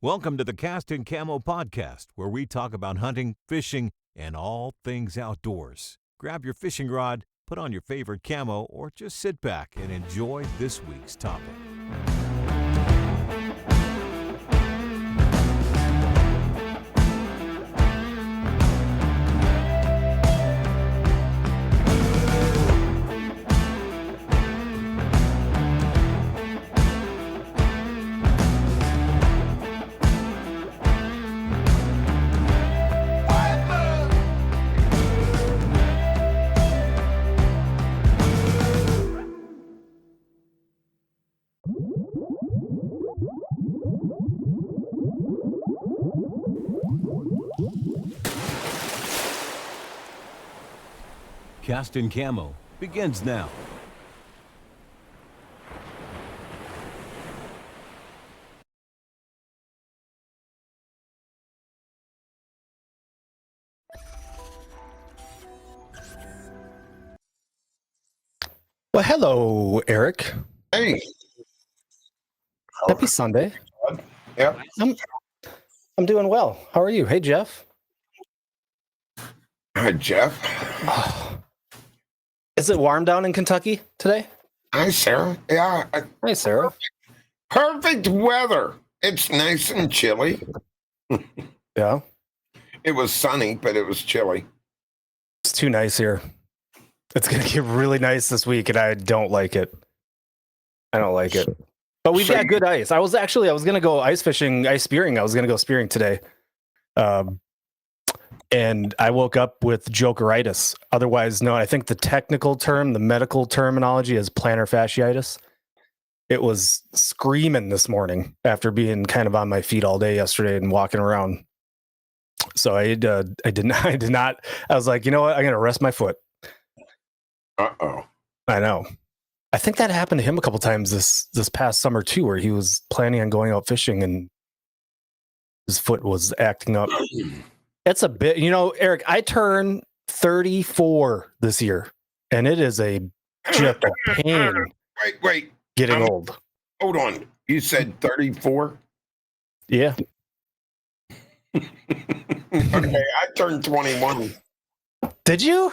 Welcome to the Cast and Camo podcast, where we talk about hunting, fishing, and all things outdoors. Grab your fishing rod, put on your favorite camo, or just sit back and enjoy this week's topic. Cast and Camo begins now. Well, hello, Eric. Hey. Happy Sunday. Yep. I'm doing well. How are you? Hey, Jeff. Hi, Jeff. Is it warm down in Kentucky today? Hi, Sarah. Yeah. Hi, Sarah. Perfect weather. It's nice and chilly. Yeah. It was sunny, but it was chilly. It's too nice here. It's going to get really nice this week, and I don't like it. I don't like it. But we've got good ice. I was going to go ice fishing, ice spearing. I was going to go spearing today. And I woke up with jokeritis, otherwise known, I think the technical term, the medical terminology is plantar fasciitis. It was screaming this morning after being kind of on my feet all day yesterday and walking around. So I did not. I was like, you know what? I'm going to rest my foot. Uh-oh. I know. I think that happened to him a couple times this past summer too, where he was planning on going out fishing and his foot was acting up. It's a bit, Eric, I turn 34 this year, and it is just a pain. Wait. Getting old. Hold on. You said 34? Yeah. Okay, I turned 21. Did you?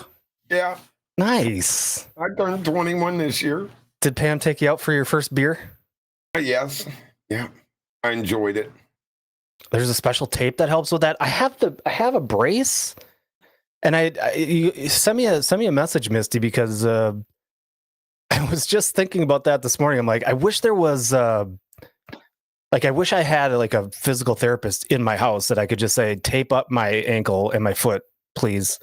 Yeah. Nice. I turned 21 this year. Did Pam take you out for your first beer? Yes. Yeah. I enjoyed it. There's a special tape that helps with that. I have a brace, and you send me a message, Misty, because I was just thinking about that this morning. I'm like, I wish there was I wish I had like a physical therapist in my house that I could just say, tape up my ankle and my foot, please.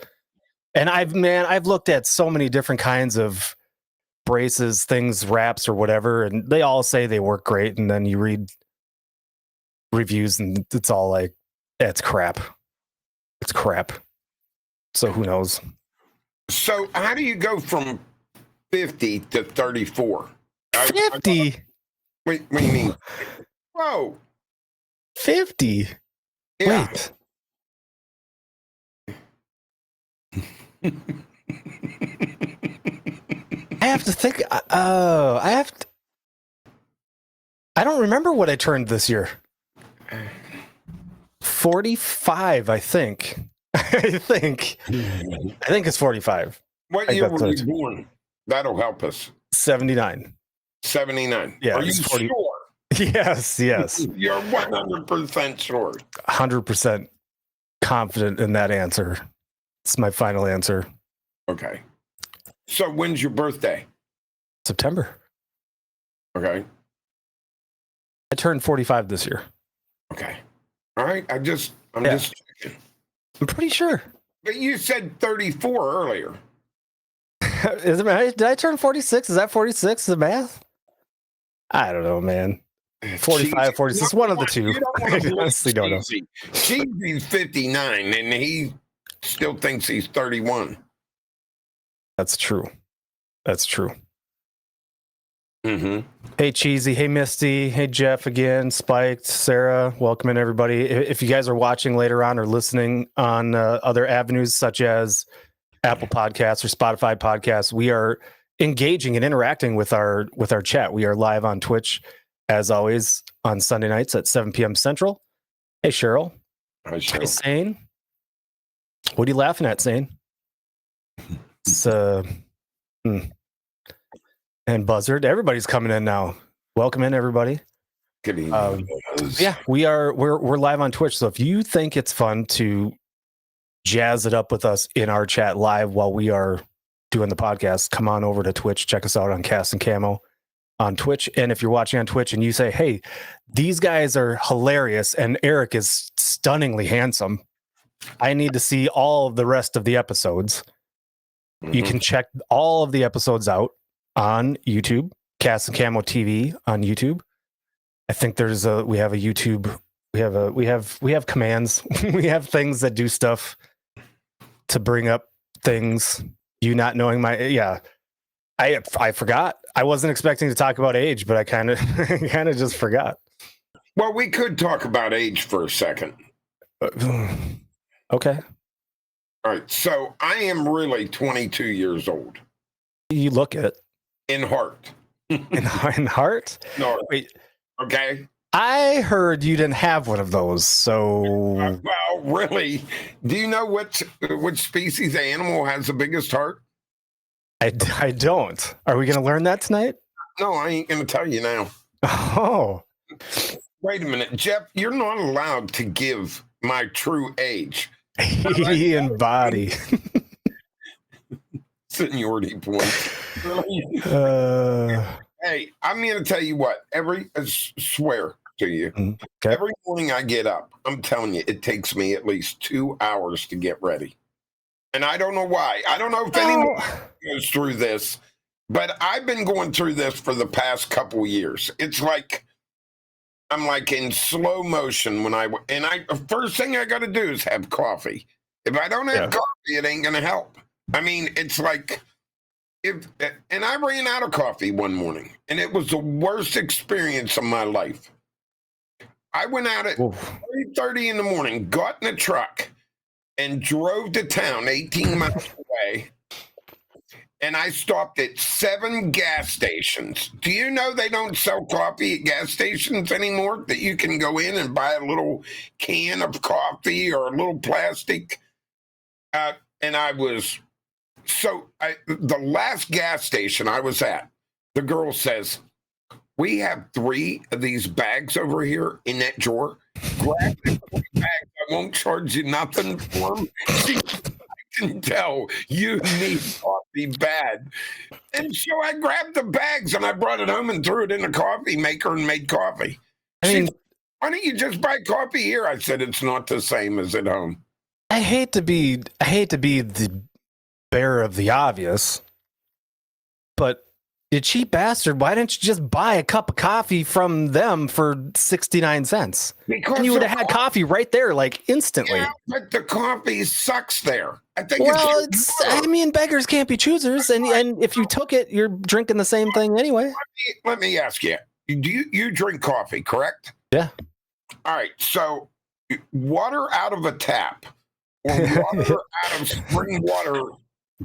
And I've looked at so many different kinds of braces, things, wraps or whatever, and they all say they work great. And then you read reviews and it's all like, it's crap. So who knows? So how do you go from 50 to 34? 50? Wait, what do you mean? Whoa. 50? Yeah. Wait. I have to think. I don't remember what I turned this year. 45, I think. I think it's 45. What year were you born? That'll help us. 79. 79. Yeah. Are you sure? Yes. You're 100% sure. 100% confident in that answer. It's my final answer. Okay. So when's your birthday? September. Okay. I turned 45 this year. Okay. All right. I'm just checking. I'm pretty sure. But you said 34 earlier. Is it, did I turn 46? Is that 46? Is the math? I don't know, man. 45, 46, one of the two. I honestly don't know. Cheesy's 59 and he still thinks he's 31. That's true. Mm-hmm. Hey, Cheesy. Hey, Misty. Hey, Jeff again. Spiked. Sarah. Welcome in, everybody. If you guys are watching later on or listening on other avenues such as Apple Podcasts or Spotify Podcasts, we are engaging and interacting with our chat. We are live on Twitch, as always, on Sunday nights at 7 p.m. Central. Hey, Cheryl. Hi, Hey, Cheryl. Sane. What are you laughing at, Sane? It's, and Buzzard. Everybody's coming in now. Welcome in, everybody. Good evening. Yeah, we're live on Twitch. So if you think it's fun to jazz it up with us in our chat live while we are doing the podcast, come on over to Twitch. Check us out on Cast and Camo on Twitch. And if you're watching on Twitch and you say, hey, these guys are hilarious and Eric is stunningly handsome, I need to see all of the rest of the episodes. You can check all of the episodes out on YouTube, Cast and Camo TV on YouTube. I think we have a YouTube, we have commands, we have things that do stuff to bring up things. You not knowing I forgot. I wasn't expecting to talk about age, but I kind of just forgot. Well, we could talk about age for a second. Okay. All right. So I am really 22 years old. You look it. In heart. In heart? No. Wait. Okay. I heard you didn't have one of those, so... well, really? Do you know which species of animal has the biggest heart? I don't. Are we going to learn that tonight? No, I ain't going to tell you now. Oh. Wait a minute. Jeff, you're not allowed to give my true age. Ian body. Seniority point. Hey, I'm going to tell you what. I swear to you. Okay. Every morning I get up, I'm telling you, it takes me at least 2 hours to get ready. And I don't know why. I don't know if anyone goes through this, but I've been going through this for the past couple years. It's like I'm like in slow motion first thing I got to do is have coffee. If I don't have coffee, it ain't going to help. I mean, it's like and I ran out of coffee one morning, and it was the worst experience of my life. I went out at 3:30 in the morning, got in the truck, and drove to town 18 miles away. And I stopped at 7 gas stations. Do you know they don't sell coffee at gas stations anymore? That you can go in and buy a little can of coffee or a little plastic. And I was... the last gas station I was at, the girl says, we have 3 of these bags over here in that drawer. Grab the 3 bags. I won't charge you nothing for them. I can tell you need coffee bad. And so I grabbed the bags and I brought it home and threw it in the coffee maker and made coffee. She said, why don't you just buy coffee here? I said, it's not the same as at home. I hate to be the bearer of the obvious, but you cheap bastard, why didn't you just buy a cup of coffee from them for 69 cents? Because and you would have had coffee right there, like instantly. Yeah, but the coffee sucks there. I think beggars can't be choosers. And if you took it, you're drinking the same thing anyway. Let me ask you, do you drink coffee, correct? Yeah. All right. So water out of a tap or water out of spring water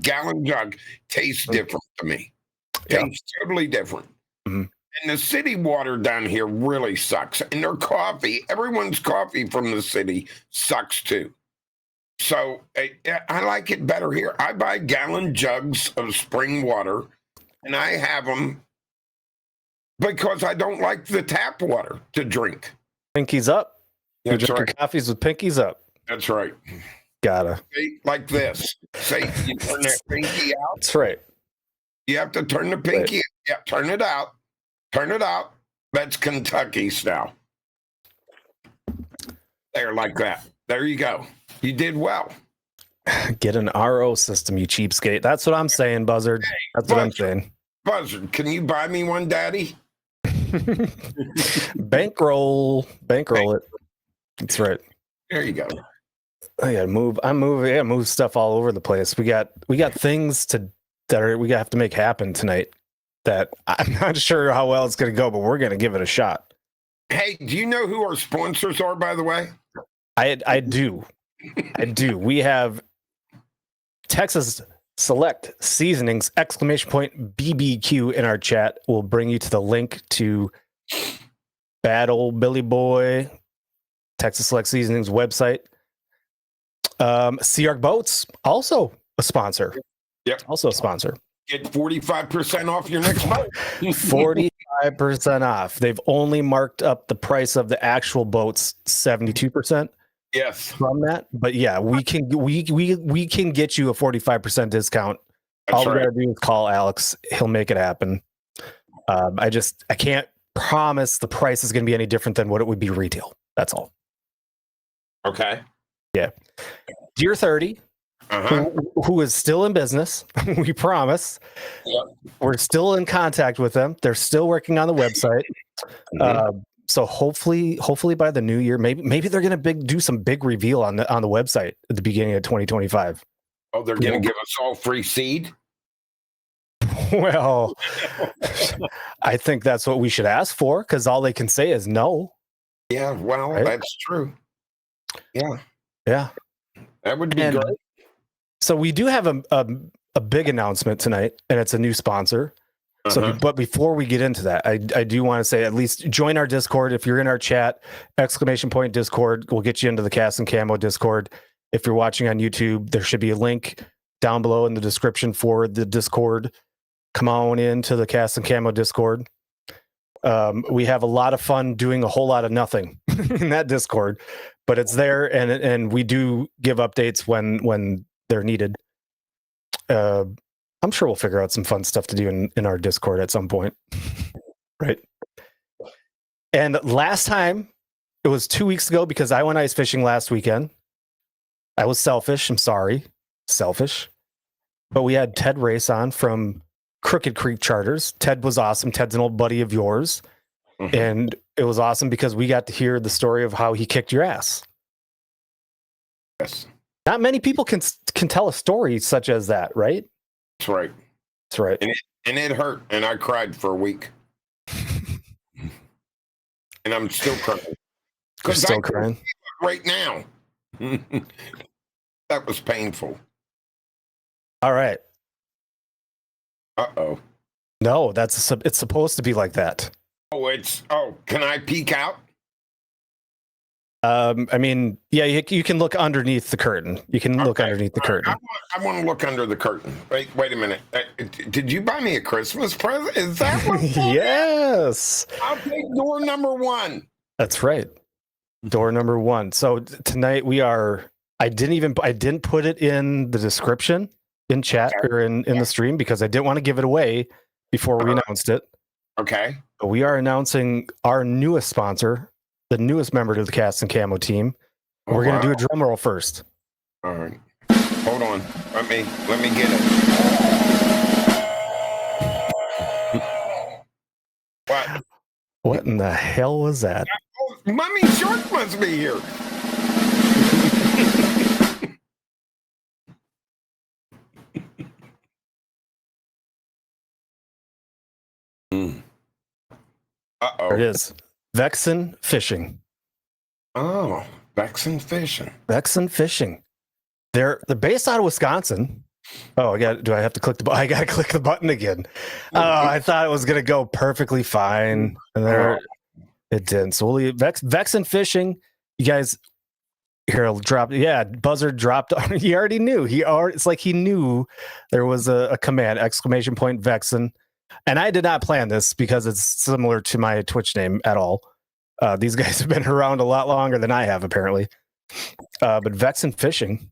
gallon jug tastes different to me. Tastes totally different. Mm-hmm. And the city water down here really sucks. And their coffee, everyone's coffee from the city sucks too. So I like it better here. I buy gallon jugs of spring water and I have them because I don't like the tap water to drink. Pinkies up. You That's drink right. your coffees with pinkies up. That's right. Gotta. Like this. Say you turn that pinky out. That's right. You have to turn the pinky. Right. Yeah, turn it out. Turn it out. That's Kentucky style. There, like that. There you go. You did well. Get an RO system, you cheapskate. That's what I'm saying, Buzzard. That's what I'm saying. Buzzard, can you buy me one, Daddy? Bankroll it. That's right. There you go. I gotta move. I move stuff all over the place. We got things we have to make happen tonight that I'm not sure how well it's gonna go, but we're gonna give it a shot. Hey, do you know who our sponsors are, by the way? I do. I do. We have Texas Select Seasonings ! BBQ in our chat. We'll bring you to the link to Bad Old Billy Boy Texas Select Seasonings website. Sea Arc Boats, also a sponsor. Yep. Also a sponsor. Get 45% off your next boat. 45% off. They've only marked up the price of the actual boats 72%. Yes. From that, but yeah, we can get you a 45% discount. That's All we right. gotta do is call Alex. He'll make it happen. I can't promise the price is going to be any different than what it would be retail. That's all. Okay. Yeah. Dear 30, who is still in business. We promise. Yep. We're still in contact with them. They're still working on the website. So hopefully by the new year, maybe they're going to do some big reveal on the website at the beginning of 2025. Oh, they're going to give us all free seed? Well, I think that's what we should ask for, because all they can say is no. Yeah, well, right? That's true. Yeah. That would be great. So we do have a big announcement tonight, and it's a new sponsor. So, but before we get into that, I do want to say, at least join our Discord. If you're in our chat, !Discord, we'll get you into the Cast and Camo Discord. If you're watching on YouTube, there should be a link down below in the description for the Discord. Come on into the Cast and Camo Discord. We have a lot of fun doing a whole lot of nothing in that Discord, but it's there, and we do give updates when they're needed. I'm sure we'll figure out some fun stuff to do in our Discord at some point. Right. And last time, it was 2 weeks ago, because I went ice fishing last weekend. I was selfish. I'm sorry. Selfish. But we had Ted Race on from Crooked Creek Charters. Ted was awesome. Ted's an old buddy of yours. And it was awesome because we got to hear the story of how he kicked your ass. Yes. Not many people can tell a story such as that, right? That's right. That's right. And it hurt, and I cried for a week. And I'm still crying. You're still crying? Right now. That was painful. All right. Uh-oh. No, it's supposed to be like that. Can I peek out? I mean, yeah, you can look underneath the curtain. You can look underneath the curtain. I want to look under the curtain. Wait a minute. Did you buy me a Christmas present? Is that what? Yes. I'll take door number 1. That's right. Door number 1. So tonight I didn't put it in the description in chat or in the stream, because I didn't want to give it away before we announced it. Okay. But we are announcing our newest sponsor, the newest member to the Cast and Camo team. We're going to do a drum roll first. All right. Hold on. Let me get it. What in the hell was that? Oh, Mummy Shark must be here. Uh-oh. There it is. Vexan Fishing. Oh, Vexan Fishing. Vexan Fishing. They're based out of Wisconsin. Oh, do I have to click the button? I got to click the button again. Oh, I thought it was going to go perfectly fine. And it didn't. So Vexan Fishing, you guys, here, I'll drop. Yeah, Buzzard dropped. He already knew. It's like he knew there was a command, ! Vexan. And I did not plan this because it's similar to my Twitch name at all. These guys have been around a lot longer than I have, apparently. But Vexan Fishing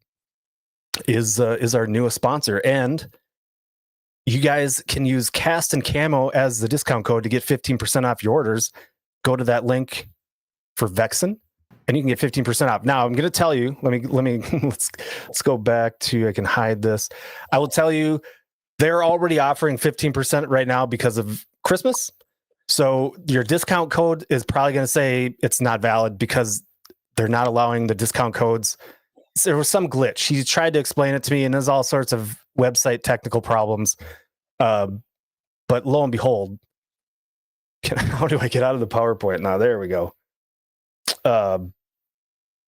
is our newest sponsor, and you guys can use Cast and Camo as the discount code to get 15% off your orders. Go to that link for Vexan, and you can get 15% off. Now, I'm going to tell you. Let me let's go back to. I can hide this. I will tell you. They're already offering 15% right now because of Christmas. So your discount code is probably going to say it's not valid because they're not allowing the discount codes. So there was some glitch. He tried to explain it to me, and there's all sorts of website technical problems. But lo and behold, how do I get out of the PowerPoint now? There we go.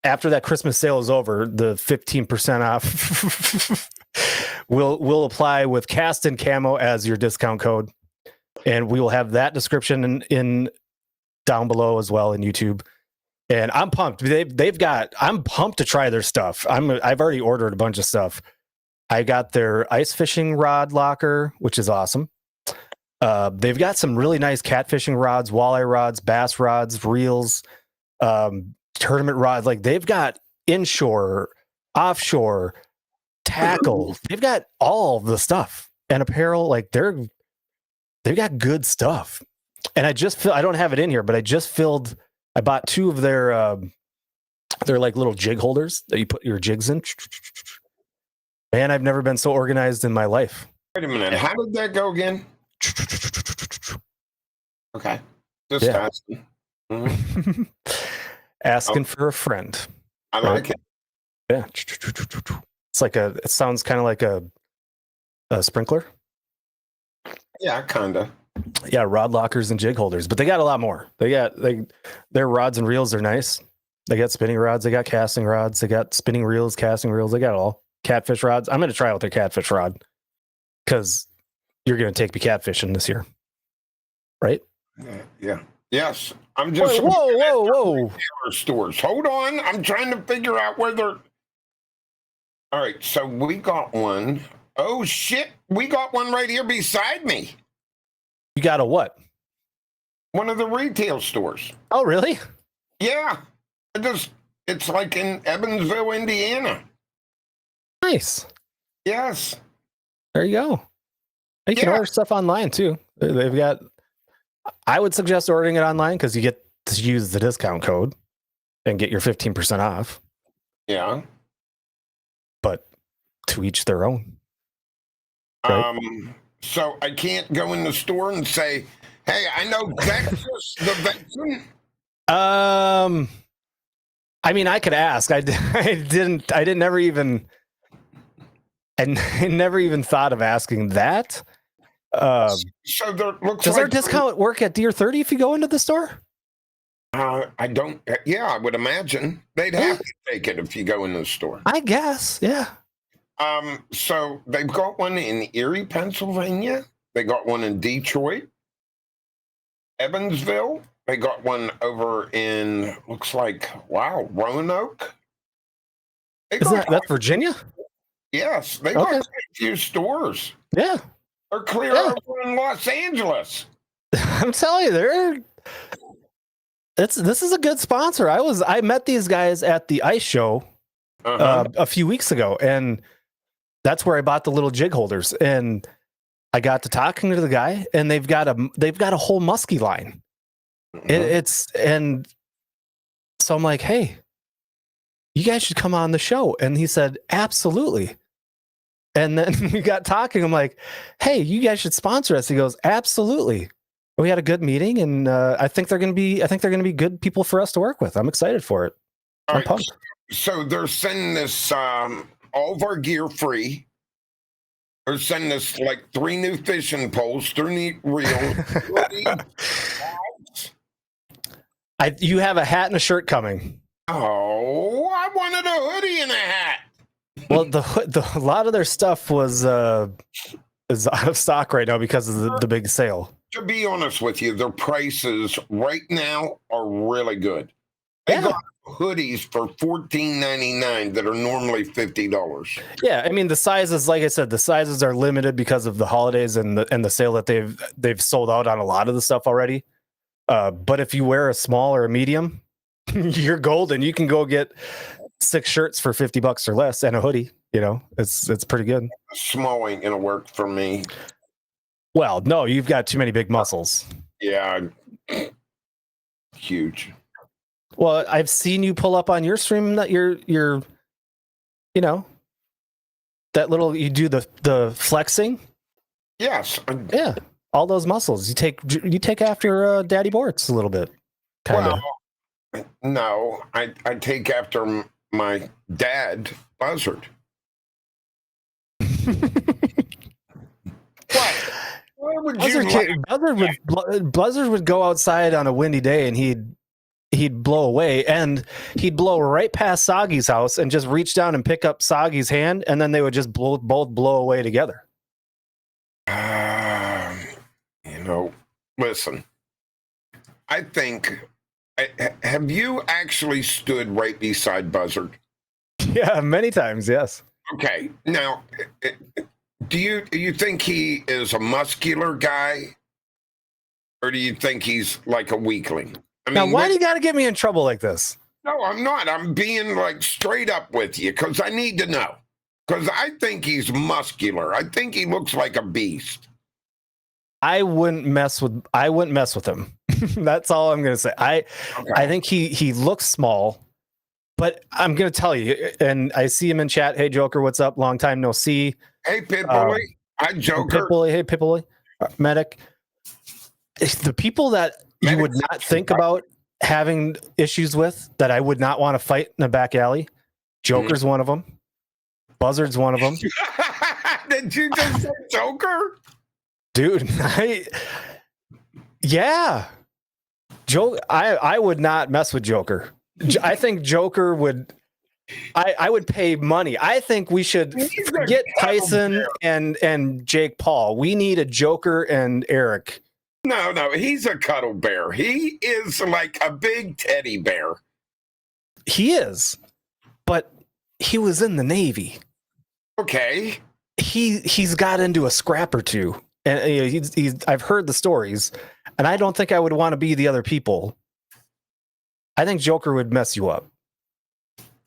After that Christmas sale is over, the 15% off will apply with Cast and Camo as your discount code, and we will have that description in down below as well in YouTube. And I'm pumped. I'm pumped to try their stuff. I've already ordered a bunch of stuff. I got their ice fishing rod locker, which is awesome. They've got some really nice catfishing rods, walleye rods, bass rods, reels, tournament rods. Like they've got inshore, offshore, tackle. They've got all the stuff and apparel. Like they've got good stuff. And I don't have it in here, but I bought 2 of their like little jig holders that you put your jigs in. Man, I've never been so organized in my life. Wait a minute. How did that go again? Okay. Just asking. Mm-hmm. Asking for a friend. I like it. Yeah. It's like it sounds kind of like a sprinkler. Yeah, kind of. Yeah, rod lockers and jig holders, but they got a lot more. Their rods and reels are nice. They got spinning rods, they got casting rods, they got spinning reels, casting reels, they got it all. Catfish rods. I'm going to try out their catfish rod because you're going to take me catfishing this year, right? Yeah. Yes. I'm just whoa. Stores. Hold on. I'm trying to figure out where they're. All right. So we got one. Oh shit. We got one right here beside me. You got a what? One of the retail stores. Oh, really? Yeah. It's like in Evansville, Indiana. Nice. Yes. There you go. You can order stuff online too. They've got. I would suggest ordering it online because you get to use the discount code and get your 15% off. Yeah. But to each their own. Right? So I can't go in the store and say, "Hey, I know Texas, the Vexan." I mean, I could ask. I never even thought of asking that. So there looks. Does our discount work at Deer 30 if you go into the store? I don't. Yeah, I would imagine they'd have to take it if you go in the store. I guess. Yeah. So they've got one in Erie, Pennsylvania. They got one in Detroit, Evansville. They got one over in Roanoke. That's Virginia? Yes, they got a few stores. Yeah. They're clear over in Los Angeles. I'm telling you, this is a good sponsor. I met these guys at the ice show a few weeks ago, and that's where I bought the little jig holders. And I got to talking to the guy, and they've got a whole muskie line. And so I'm like, hey, you guys should come on the show. And he said, absolutely. And then we got talking. I'm like, hey, you guys should sponsor us. He goes, absolutely. We had a good meeting, and I think they're going to be good people for us to work with. I'm excited for it. I'm pumped. So they're sending us all of our gear free. They're sending us like 3 new fishing poles, 3 new reels. You have a hat and a shirt coming. Oh, I wanted a hoodie and a hat. Well, a lot of their stuff is out of stock right now because of the big sale. To be honest with you, their prices right now are really good. They got hoodies for $14.99 that are normally $50. Yeah, I mean the sizes, like I said, the sizes are limited because of the holidays and the sale that they've sold out on a lot of the stuff already. But if you wear a small or a medium, you're golden. You can go get 6 shirts for $50 or less and a hoodie. You know, it's pretty good. Small ain't gonna work for me. Well, no, you've got too many big muscles. Yeah, huge. Well, I've seen you pull up on your stream that you're you know, that little, you do the flexing. Yes. Yeah. All those muscles. You take after Daddy Bortz a little bit. Kinda. Well, no, I take after my dad, Buzzard. What? Buzzard would go outside on a windy day and he'd blow away, and he'd blow right past Soggy's house and just reach down and pick up Soggy's hand, and then they would just both blow away together. Listen, I think Have you actually stood right beside Buzzard? Yeah, many times, yes. Okay. Now, do you think he is a muscular guy, or do you think he's like a weakling? I Now, mean, why do you got to get me in trouble like this? no, I'm not. I'm being like straight up with you because I need to know. Because I think he's muscular. I think he looks like a beast. I wouldn't mess with him. That's all I'm going to say. I think he looks small, but I'm going to tell you, and I see him in chat. Hey, Joker, what's up? Long time no see. Hey, Pitbully. Hi, Joker. Pitbully. Hey, Pitbully. Medic. The people that you would not think about having issues with, that I would not want to fight in a back alley, Joker's one of them. Buzzard's one of them. Did you just say Joker? Dude, yeah. I would not mess with Joker. I think Joker would. I would pay money. I think we should forget Tyson and Jake Paul. We need a Joker and Eric. No, he's a cuddle bear. He is like a big teddy bear. He is, but he was in the Navy. Okay. He's got into a scrap or two, and I've heard the stories, and I don't think I would want to be the other people. I think Joker would mess you up.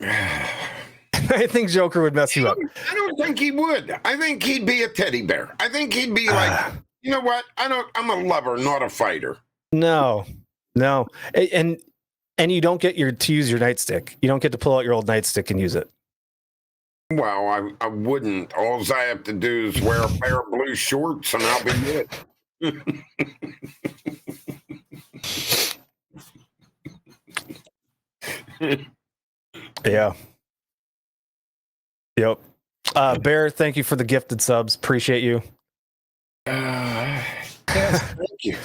I think Joker would mess you up. I don't think he would. I think he'd be a teddy bear. I think he'd be like, you know what? I'm a lover, not a fighter. No. And you don't get to use your nightstick. You don't get to pull out your old nightstick and use it. Well, I wouldn't. All I have to do is wear a pair of blue shorts and I'll be good. Yeah. Yep. Bear, thank you for the gifted subs. Appreciate you. Yes, thank you.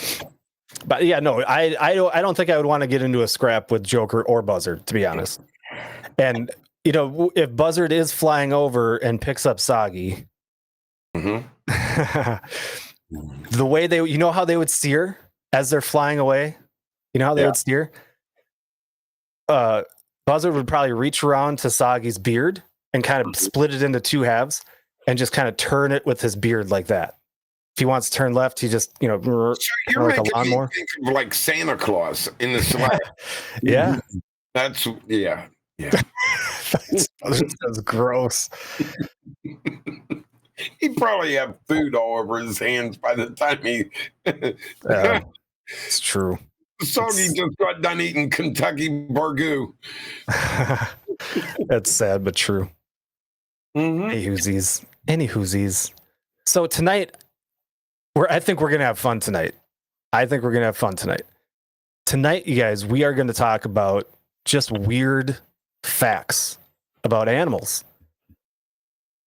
But yeah, no, I don't think I would want to get into a scrap with Joker or Buzzard, to be honest. And if Buzzard is flying over and picks up Soggy, the way how they would steer as they're flying away, how they would steer. Buzzard would probably reach around to Soggy's beard and kind of split it into two halves and just kind of turn it with his beard like that. If he wants to turn left, he just, so you're like making a lawnmower. me think of like Santa Claus in the slab. Yeah. That's, yeah. That's gross. He'd probably have food all over his hands by the time he... It's true. Soggy just got done eating Kentucky Burgoo. That's sad, but true. Any whoosies. So tonight, I think we're gonna have fun tonight. Tonight, you guys, we are going to talk about just weird facts about animals.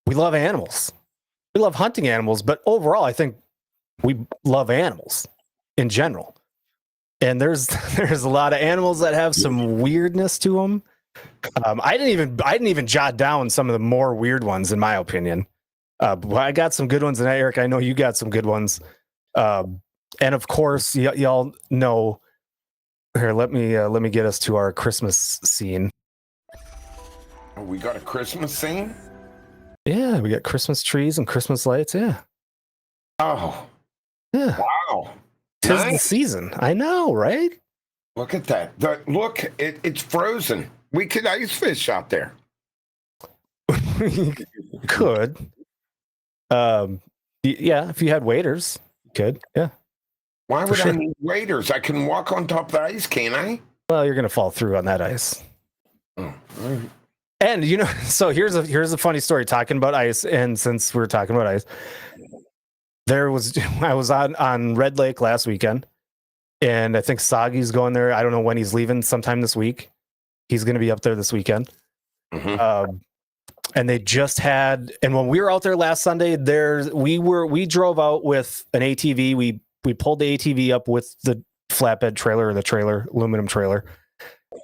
We love animals. We love hunting animals, but overall, I think we love animals in general. And there's a lot of animals that have some weirdness to them. I didn't even jot down some of the more weird ones, in my opinion. But I got some good ones, and Eric, I know you got some good ones. And of course, y'all know. Here, let me get us to our Christmas scene. Oh, we got a Christmas scene? Yeah, we got Christmas trees and Christmas lights. Yeah. Oh. Yeah. Wow. 'Tis the season. I know, right? Look at that. Look, it's frozen. We could ice fish out there. Could. Yeah, if you had waders, you could. Yeah. Why would I need waders? I can walk on top of the ice, can't I? Well, you're gonna fall through on that ice. Oh, all right. And so here's a funny story talking about ice. And since we're talking about ice, I was on Red Lake last weekend, and I think Soggy's going there. I don't know when he's leaving, sometime this week. He's going to be up there this weekend. And they just had, and when we were out there last Sunday, we drove out with an ATV. We pulled the ATV up with the flatbed trailer, or the aluminum trailer.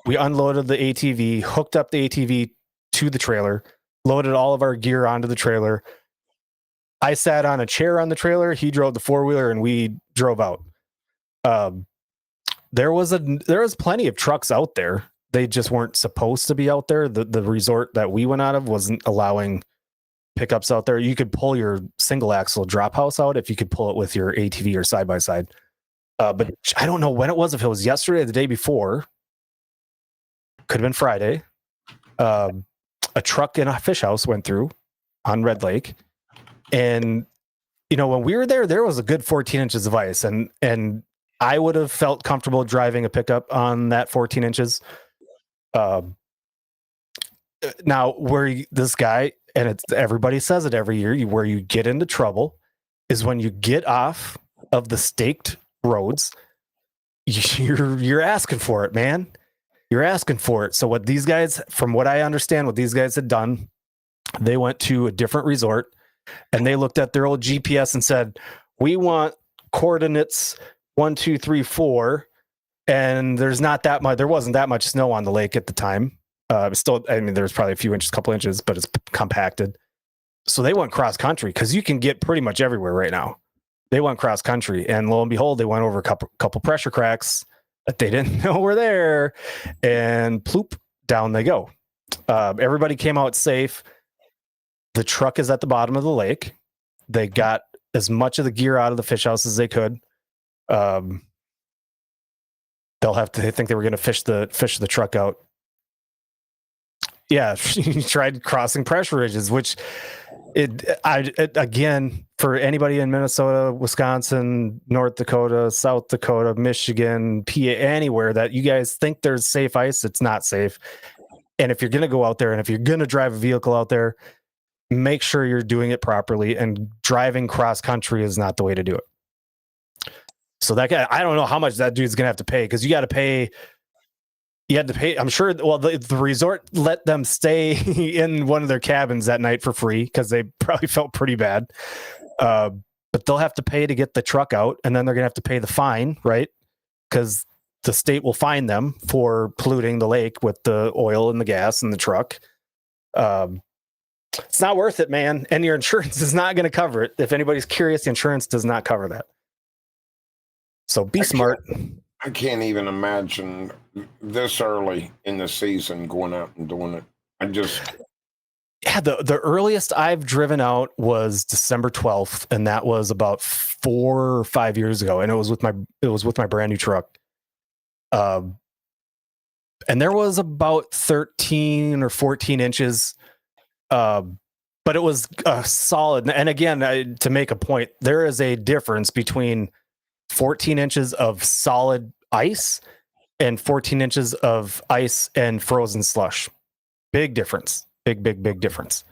We unloaded the ATV, hooked up the ATV to the trailer, loaded all of our gear onto the trailer. I sat on a chair on the trailer. He drove the four-wheeler, and we drove out. there was plenty of trucks out there. They just weren't supposed to be out there. The resort that we went out of wasn't allowing pickups out there. You could pull your single axle drop house out if you could pull it with your ATV or side by side. But I don't know when it was, if it was yesterday or the day before. Could have been Friday. A truck in a fish house went through on Red Lake. And, when we were there, there was a good 14 inches of ice. And I would have felt comfortable driving a pickup on that 14 inches. Now, this guy, and everybody says it every year, where you get into trouble is when you get off of the staked roads. You're asking for it, man. You're asking for it. So what these guys, from what I understand, what these guys had done, they went to a different resort and they looked at their old GPS and said, we want coordinates 1, 2, 3, 4. And there wasn't that much snow on the lake at the time. Still, there's probably a few inches, couple inches, but it's compacted. So they went cross country because you can get pretty much everywhere right now. They went cross country, and lo and behold, they went over a couple pressure cracks that they didn't know were there, and ploop, down they go. Everybody came out safe. The truck is at the bottom of the lake. They got as much of the gear out of the fish house as they could. They think they were going to fish the truck out. Yeah, he tried crossing pressure ridges, which again, for anybody in Minnesota, Wisconsin, North Dakota, South Dakota, Michigan, PA, anywhere that you guys think there's safe ice, it's not safe. And if you're going to go out there and if you're going to drive a vehicle out there, make sure you're doing it properly, and driving cross country is not the way to do it. So that guy, I don't know how much that dude's going to have to pay, because you had to pay, I'm sure. Well, the resort let them stay in one of their cabins that night for free because they probably felt pretty bad. But they'll have to pay to get the truck out, and then they're going to have to pay the fine, right? Because the state will fine them for polluting the lake with the oil and the gas in the truck. It's not worth it, man. And your insurance is not going to cover it. If anybody's curious, the insurance does not cover that. So be smart. I can't even imagine this early in the season going out and doing it. The earliest I've driven out was December 12th, and that was about 4 or 5 years ago, and it was with my brand new truck. And there was about 13 or 14 inches, but it was solid. And again, to make a point, there is a difference between 14 inches of solid ice and 14 inches of ice and frozen slush. Big difference. Big difference.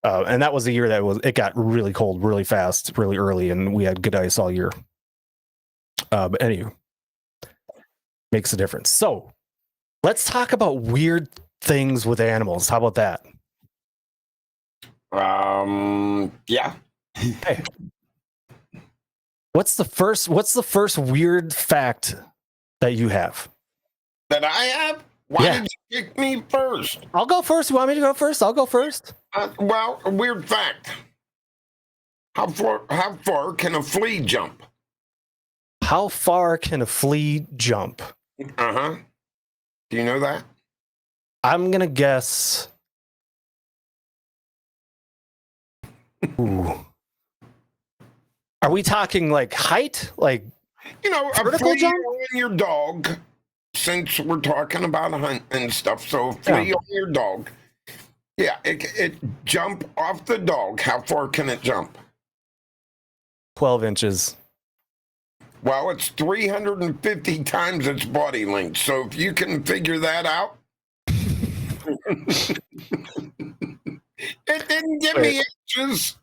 And that was a year it got really cold really fast, really early, and we had good ice all year. But anyway, makes a difference. So let's talk about weird things with animals. How about that? Yeah. Hey. What's the first weird fact that you have? That I have? Why did you pick me first? I'll go first. You want me to go first? I'll go first. Well, a weird fact. How far can a flea jump? How far can a flea jump? Uh-huh. Do you know that? I'm going to guess. Ooh. Are we talking like height? Like, a flea jump? On your dog, since we're talking about hunting and stuff. So a flea on your dog. Yeah, it jump off the dog. How far can it jump? 12 inches. Well, it's 350 times its body length. So if you can figure that out. It didn't give me inches.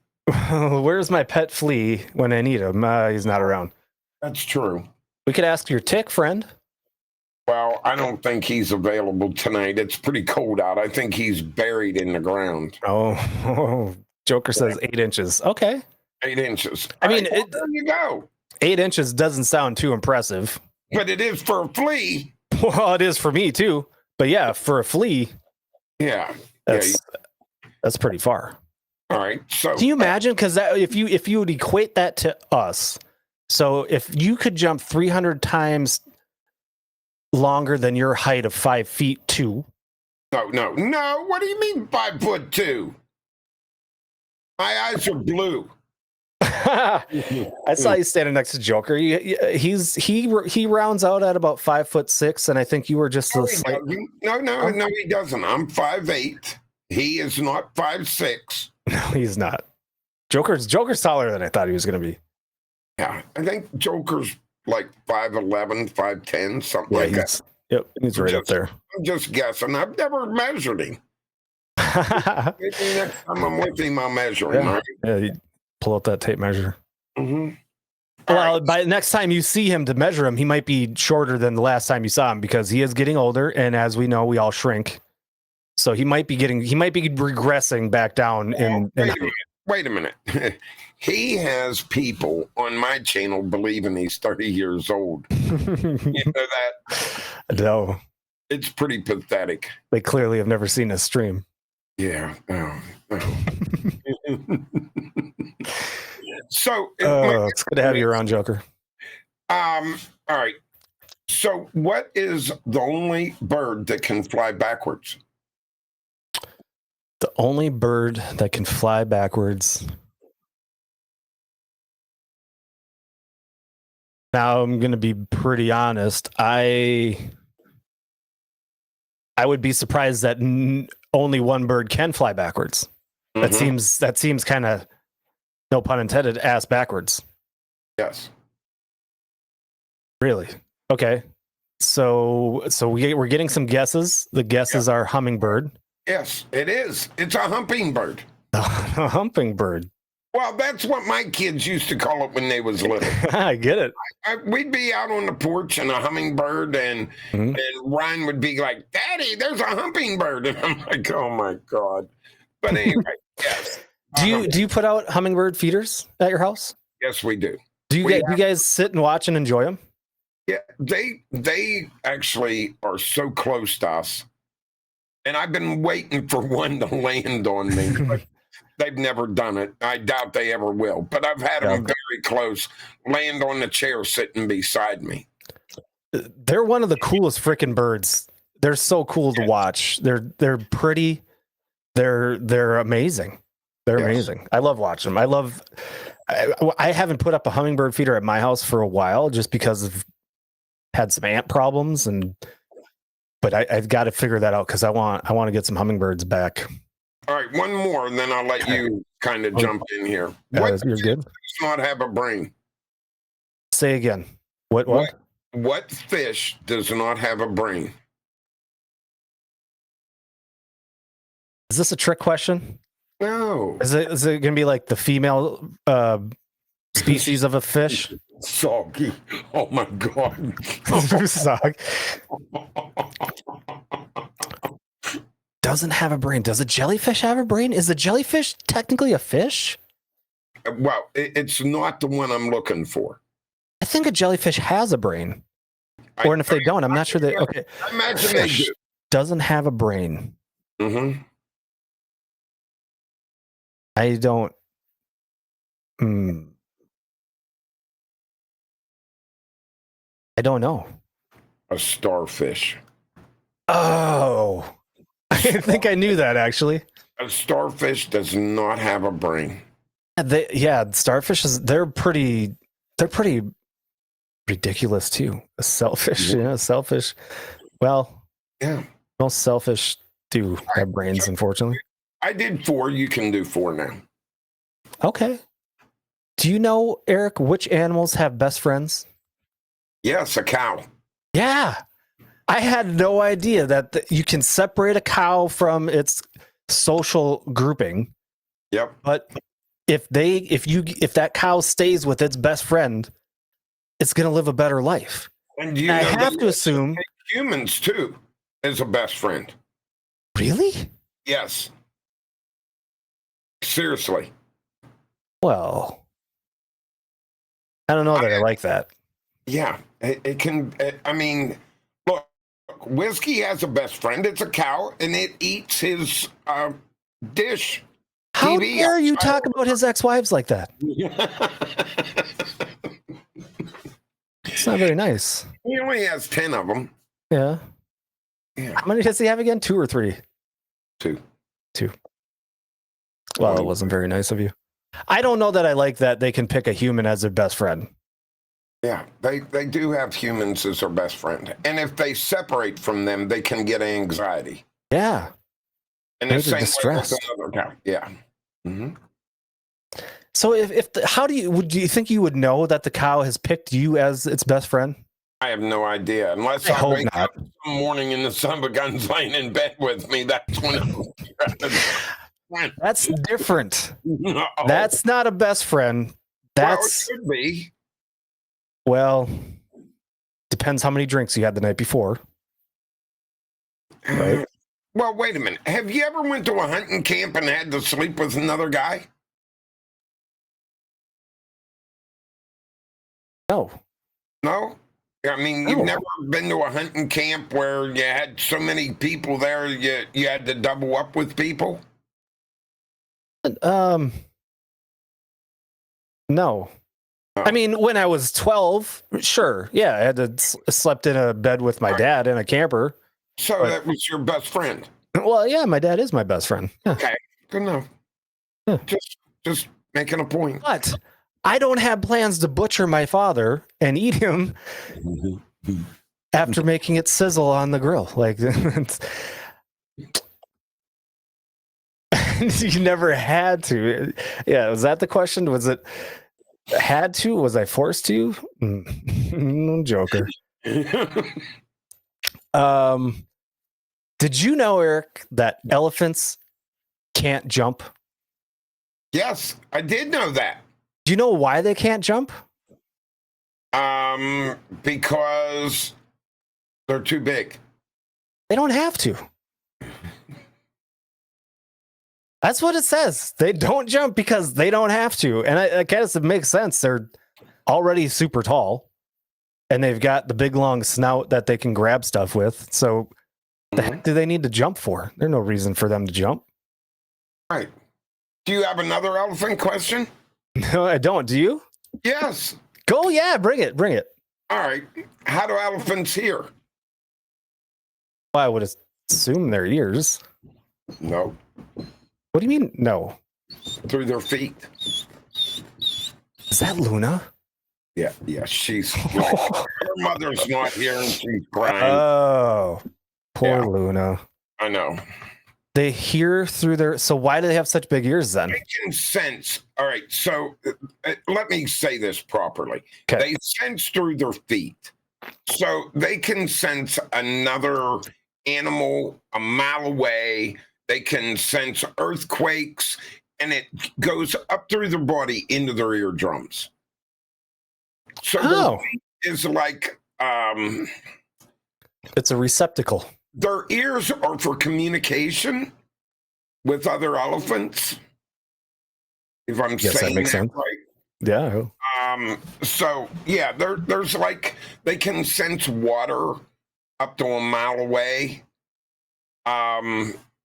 Where's my pet flea when I need him? He's not around. That's true. We could ask your tick friend. Well, I don't think he's available tonight. It's pretty cold out. I think he's buried in the ground. Oh, Joker says 8 inches. Okay. 8 inches. I mean, there you go. 8 inches doesn't sound too impressive. But it is for a flea. Well, it is for me too. But yeah, for a flea. Yeah. That's pretty far. All right. So can you imagine? Because if you would equate that to us, so if you could jump 300 times longer than your height of 5'2". No. What do you mean 5'2"? My eyes are blue. I saw you standing next to Joker. He rounds out at about 5'6", and I think you were just a slight. No, he doesn't. I'm 5'8". He is not 5'6". No, he's not. Joker's taller than I thought he was going to be. Yeah, I think Joker's like 5'11", 5'10", something like that. Yep, he's right up there. I'm just guessing. I've never measured him. Maybe next time I'm with him, I'll measure him. Yeah, Right? yeah, you pull out that tape measure. Mm-hmm. Well, by the next time you see him to measure him, he might be shorter than the last time you saw him because he is getting older, and as we know, we all shrink. So he might be regressing back down. Wait a minute. He has people on my channel believing he's 30 years old. You know that? No. It's pretty pathetic. They clearly have never seen a stream. Yeah. So it's good to have you around, Joker. All right. So what is the only bird that can fly backwards? The only bird that can fly backwards. Now I'm going to be pretty honest. I would be surprised that only one bird can fly backwards. Mm-hmm. That seems kind of, no pun intended, ass backwards. Yes. Really? Okay. So we're getting some guesses. The guesses are hummingbird. Yes, it is. It's a humping bird. A humping bird. Well, that's what my kids used to call it when they was little. I get it. We'd be out on the porch and a hummingbird, and Ryan would be like, "Daddy, there's a hummingbird," and I'm like, "Oh my god!" But anyway, yes. Do you put out hummingbird feeders at your house? Yes, we do. Do you guys sit and watch and enjoy them? Yeah, they actually are so close to us, and I've been waiting for one to land on me. But they've never done it. I doubt they ever will. But I've had them very close, land on the chair sitting beside me. They're one of the coolest freaking birds. They're so cool to watch. They're pretty. They're amazing. They're amazing. I love watching them. I haven't put up a hummingbird feeder at my house for a while just because of had some ant problems, but I've got to figure that out because I want to get some hummingbirds back. All right, one more, and then I'll let you kind of jump in here. What you're good. Does not have a brain? Say again. What fish does not have a brain? Is this a trick question? No. Is it going to be like the female species of a fish? Soggy. Oh my god. Doesn't have a brain. Does a jellyfish have a brain? Is a jellyfish technically a fish? Well, it's not the one I'm looking for. I think a jellyfish has a brain. Or if they don't, I'm not sure they. Okay. I imagine they do. Doesn't have a brain. Mm-hmm. I don't. I don't know. A starfish. Oh, I think I knew that actually. A starfish does not have a brain. Starfishes. They're pretty ridiculous too. A selfish. Well, yeah. Most selfish do have brains, unfortunately. I did 4. You can do 4 now. Okay. Do you know, Eric, which animals have best friends? Yes, a cow. Yeah. I had no idea that you can separate a cow from its social grouping. Yep. But if that cow stays with its best friend, it's going to live a better life. And I have to assume humans too is a best friend. Really? Yes. Seriously. Well, I don't know that I like that. Yeah, it can. I mean, look, Whiskey has a best friend. It's a cow, and it eats his dish. How dare you talk about his ex-wives like that? It's not very nice. He only has 10 of them. Yeah. Yeah, How many does he have again? 2 or 3? 2. Well, it wasn't very nice of you. I don't know that I like that they can pick a human as their best friend. Yeah, they do have humans as their best friend. And if they separate from them, they can get anxiety. Yeah. And the Maybe same way with distressed. another cow. Yeah. Mm-hmm. So how do you think you would know that the cow has picked you as its best friend? I have no idea. Unless I I hope wake not. up some morning and the son of a gun's laying in bed with me, that's when I'm That's different. no. That's not a best friend. Well, it That's could be. well, depends how many drinks you had the night before. Right. Well, wait a minute. Have you ever went to a hunting camp and had to sleep with another guy? No. No? I mean, you've never been to a hunting camp where you had so many people there, you had to double up with people? No. I mean, when I was 12, sure. Yeah, I had to slept in a bed with my dad in a camper. So that was your best friend? Well, yeah, my dad is my best friend. Yeah. Okay, good enough. Yeah. Just making a point. But I don't have plans to butcher my father and eat him after making it sizzle on the grill. Like, you never had to. Yeah, was that the question? Was it had to? Was I forced to? Joker. Did you know, Eric, that elephants can't jump? Yes, I did know that. Do you know why they can't jump? Because they're too big. They don't have to. That's what it says. They don't jump because they don't have to. And I guess it makes sense. They're already super tall and they've got the big long snout that they can grab stuff with. So the heck do they need to jump for? There's no reason for them to jump. Right. Do you have another elephant question? No, I don't. Do you? Yes. Go. Yeah, bring it. Bring it. All right. How do elephants hear? Well, I would assume their ears. No. What do you mean? No. Through their feet. Is that Luna? Yeah. She's her mother's not here and she's crying. Oh, poor Luna. I know. They hear through their. So why do they have such big ears then? They can sense. All right. So let me say this properly. Okay. They sense through their feet. So they can sense another animal a mile away. They can sense earthquakes, and it goes up through their body into their eardrums. So their feet is like it's a receptacle. Their ears are for communication with other elephants. If I'm saying that makes sense. Right. Yeah. So yeah, there's like they can sense water up to a mile away.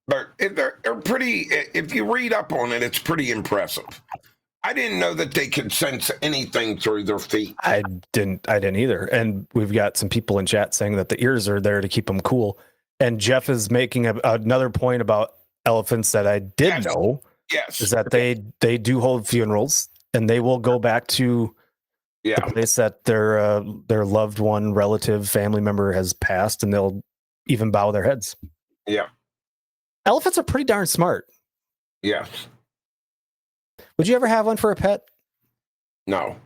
But they're pretty. If you read up on it, it's pretty impressive. I didn't know that they could sense anything through their feet. I didn't either. And we've got some people in chat saying that the ears are there to keep them cool. And Jeff is making another point about elephants that I did know. Yes, is that they do hold funerals and they will go back to the place that their loved one, relative, family member has passed, and they'll even bow their heads. Yeah. Elephants are pretty darn smart. Yes. Would you ever have one for a pet? No.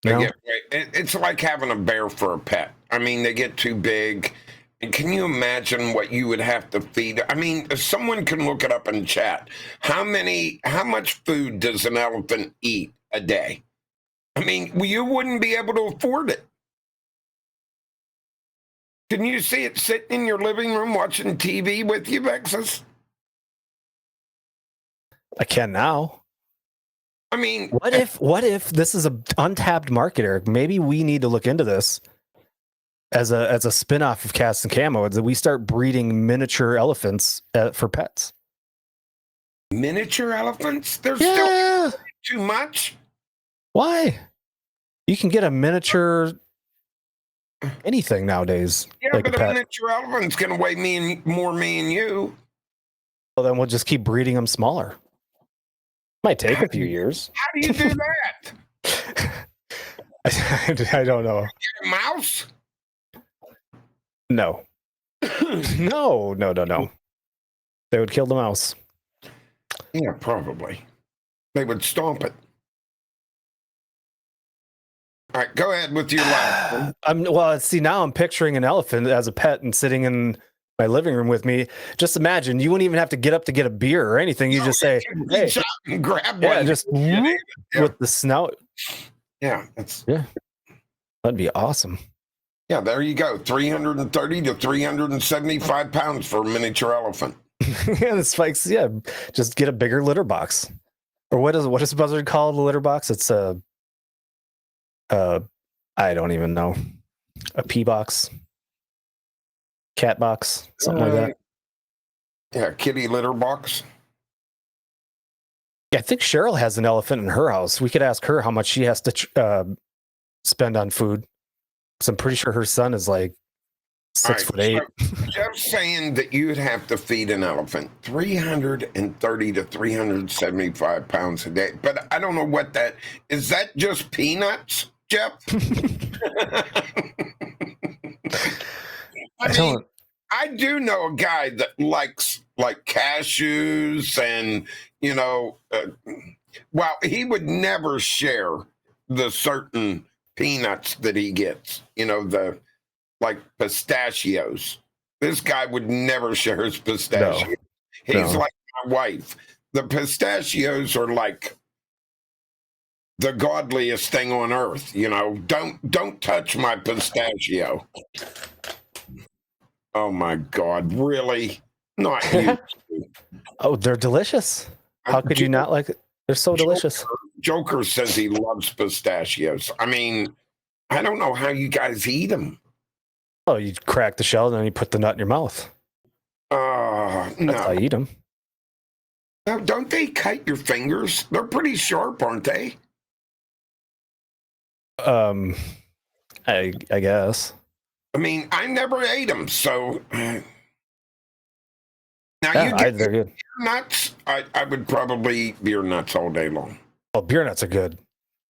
No? It's like having a bear for a pet. I mean, they get too big. And can you imagine what you would have to feed? I mean, if someone can look it up in chat. How much food does an elephant eat a day? I mean, you wouldn't be able to afford it. Can you see it sitting in your living room watching TV with you, Vexas? I can now. I mean, what if this is an untapped market, Eric? Maybe we need to look into this as a spin-off of Cast and Camo, that we start breeding miniature elephants for pets. Miniature elephants? They're still too much. Why? You can get a miniature anything nowadays. Yeah, like but a a pet. miniature elephant's going to weigh more me and you. Well, then we'll just keep breeding them smaller. Might take a few years. How do you do that? I don't know. A mouse? No. No. They would kill the mouse. Yeah, probably. They would stomp it. All right, go ahead with your last one. See, now I'm picturing an elephant as a pet and sitting in my living room with me. Just imagine, you wouldn't even have to get up to get a beer or anything. You just say, "Hey," reach out and grab yeah, one. just with the snout. Yeah, That'd be awesome. yeah. There you go. 330 to 375 pounds for a miniature elephant. Yeah, the spikes. Yeah, just get a bigger litter box. Or what is Buzzard called? The litter box? It's a I don't even know. A pee box, cat box, something like that. Yeah, kitty litter box. Yeah, I think Cheryl has an elephant in her house. We could ask her how much she has to spend on food. Because I'm pretty sure her son is like 6'8". So Jeff's saying that you'd have to feed an elephant 330 to 375 pounds a day. But I don't know what that is. That just peanuts, Jeff? I do know a guy that likes like cashews and, well, he would never share the certain peanuts that he gets, the like pistachios. This guy would never share his pistachios. No. He's like my wife. The pistachios are like the godliest thing on earth. Don't touch my pistachio. Oh my God, really? Not you. Oh, they're delicious. How could you not like it? They're so delicious. Joker says he loves pistachios. I mean, I don't know how you guys eat them. Oh, you crack the shell and then you put the nut in your mouth. No. That's how you eat them. Now, don't they cut your fingers? They're pretty sharp, aren't they? I guess. I mean, I never ate them, so now Yeah, you get they're good. beer nuts. I would probably eat beer nuts all day long. Oh, beer nuts are good.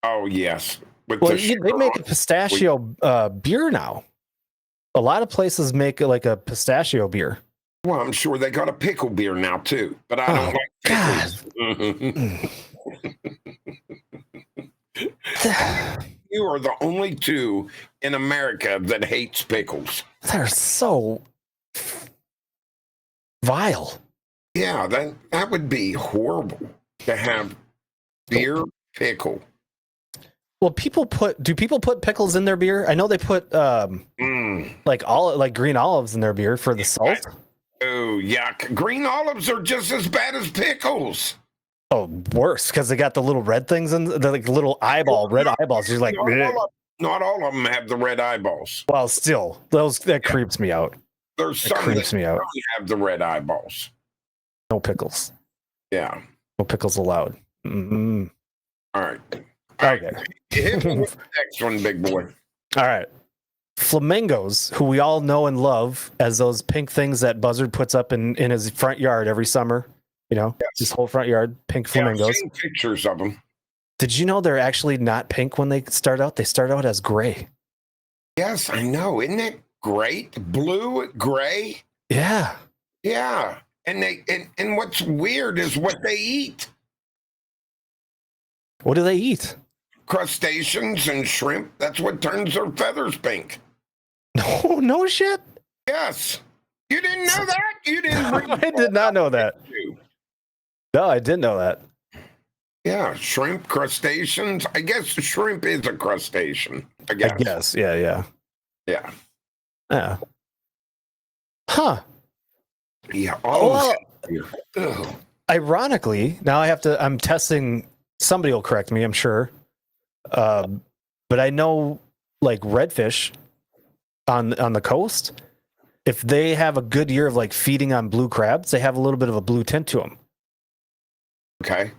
Oh yes, with Well, the they sugar make on a pistachio beer now. A lot of places make like a pistachio beer. Well, I'm sure they got a pickle beer now too, but I don't like pickles. You are the only two in America that hates pickles. They're so vile. Yeah, that would be horrible to have beer pickle. Well, do people put pickles in their beer? I know they put like green olives in their beer for the salt. Oh, yuck. Green olives are just as bad as pickles. Oh, worse, because they got the little red things and the like little red eyeballs. You're like, not all of them have the red eyeballs. well, still, that creeps me out. There's some that don't have the red eyeballs. No pickles. Yeah. No pickles allowed. Mm-hmm. All right. Okay. Hit me with the next one, big boy. All right. Flamingos, who we all know and love as those pink things that Buzzard puts up in his front yard every summer. Yes. His whole front yard, pink flamingos. I've seen pictures of them. Did you know they're actually not pink when they start out? They start out as gray. Yes, I know. Isn't that great? Blue, gray. Yeah. Yeah. And what's weird is what they eat. What do they eat? Crustaceans and shrimp. That's what turns their feathers pink. No shit. Yes. You didn't know that? You didn't. I did not know that. No, I didn't know that. Yeah, shrimp, crustaceans. I guess shrimp is a crustacean. I guess. Yeah. Yeah. Huh. Yeah. Ironically, now I'm testing. Somebody will correct me, I'm sure. But I know, like redfish on the coast, if they have a good year of like feeding on blue crabs, they have a little bit of a blue tint to them. Okay.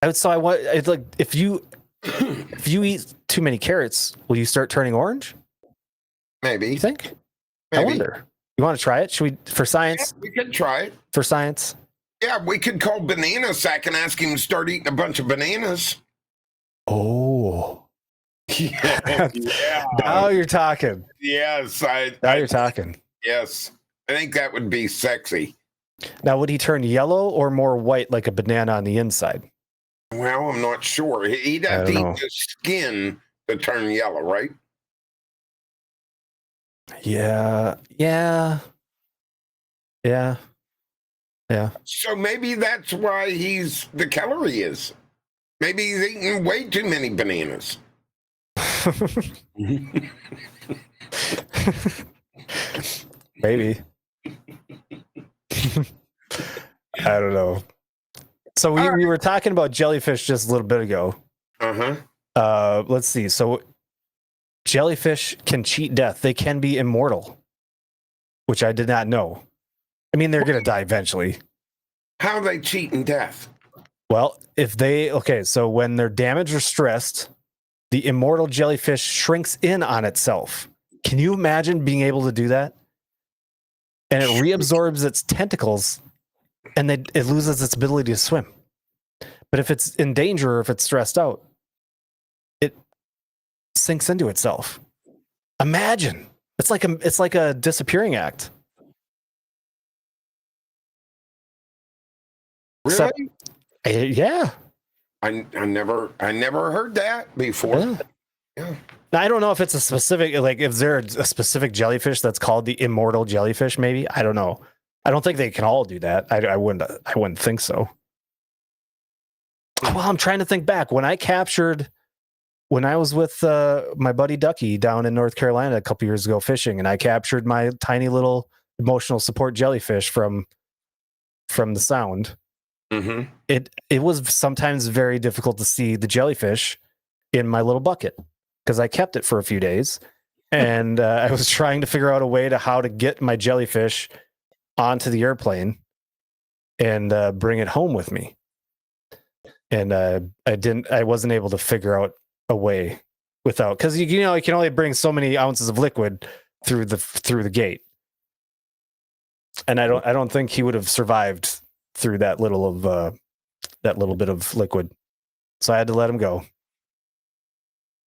It's like if you eat too many carrots, will you start turning orange? Maybe. You think? Maybe. I wonder. You want to try it? Should we, for science? Yeah, we could try it. For science? Yeah, we could call Banana Sack and ask him to start eating a bunch of bananas. Oh. Yeah. Now you're talking. Yes. You're talking. Yes. I think that would be sexy. Now, would he turn yellow or more white like a banana on the inside? Well, I'm not sure. He'd have to eat the skin to turn yellow, right? Yeah. So maybe that's why he's the calorie is. Maybe he's eating way too many bananas. Maybe. I don't know. So we were talking about jellyfish just a little bit ago. Let's see. So jellyfish can cheat death. They can be immortal, which I did not know. I mean, they're going to die eventually. How are they cheating death? Well, so when they're damaged or stressed, the immortal jellyfish shrinks in on itself. Can you imagine being able to do that? And it reabsorbs its tentacles, and it loses its ability to swim. But if it's in danger or if it's stressed out, it sinks into itself. Imagine. It's like a disappearing act. Really? Yeah. I never heard that before. Yeah. Now, I don't know if it's a specific, like, if there's a specific jellyfish that's called the immortal jellyfish, maybe. I don't know. I don't think they can all do that. I wouldn't think so. Well, I'm trying to think back. When I was with my buddy Ducky down in North Carolina a couple years ago fishing, and I captured my tiny little emotional support jellyfish from the sound. Mm-hmm. It was sometimes very difficult to see the jellyfish in my little bucket because I kept it for a few days, and I was trying to figure out a way how to get my jellyfish onto the airplane and bring it home with me. And I wasn't able to figure out a way without, because you can only bring so many ounces of liquid through the gate, and I don't think he would have survived through that little bit of liquid. So I had to let him go.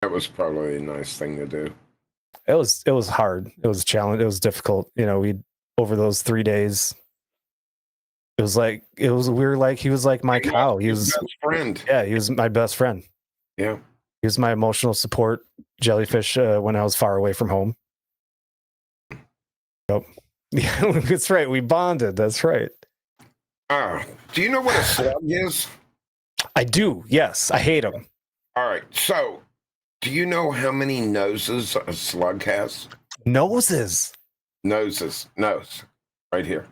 That was probably a nice thing to do. It was hard. It was a challenge. It was difficult. Over those 3 days, he was like my cow. He was best friend. Yeah, he was my best friend. Yeah. He was my emotional support jellyfish when I was far away from home. Yep. Yeah, that's right. We bonded. That's right. Do you know what a slug is? I do. Yes. I hate them. All right. So, do you know how many noses a slug has? Noses. Noses. Nose. Right here.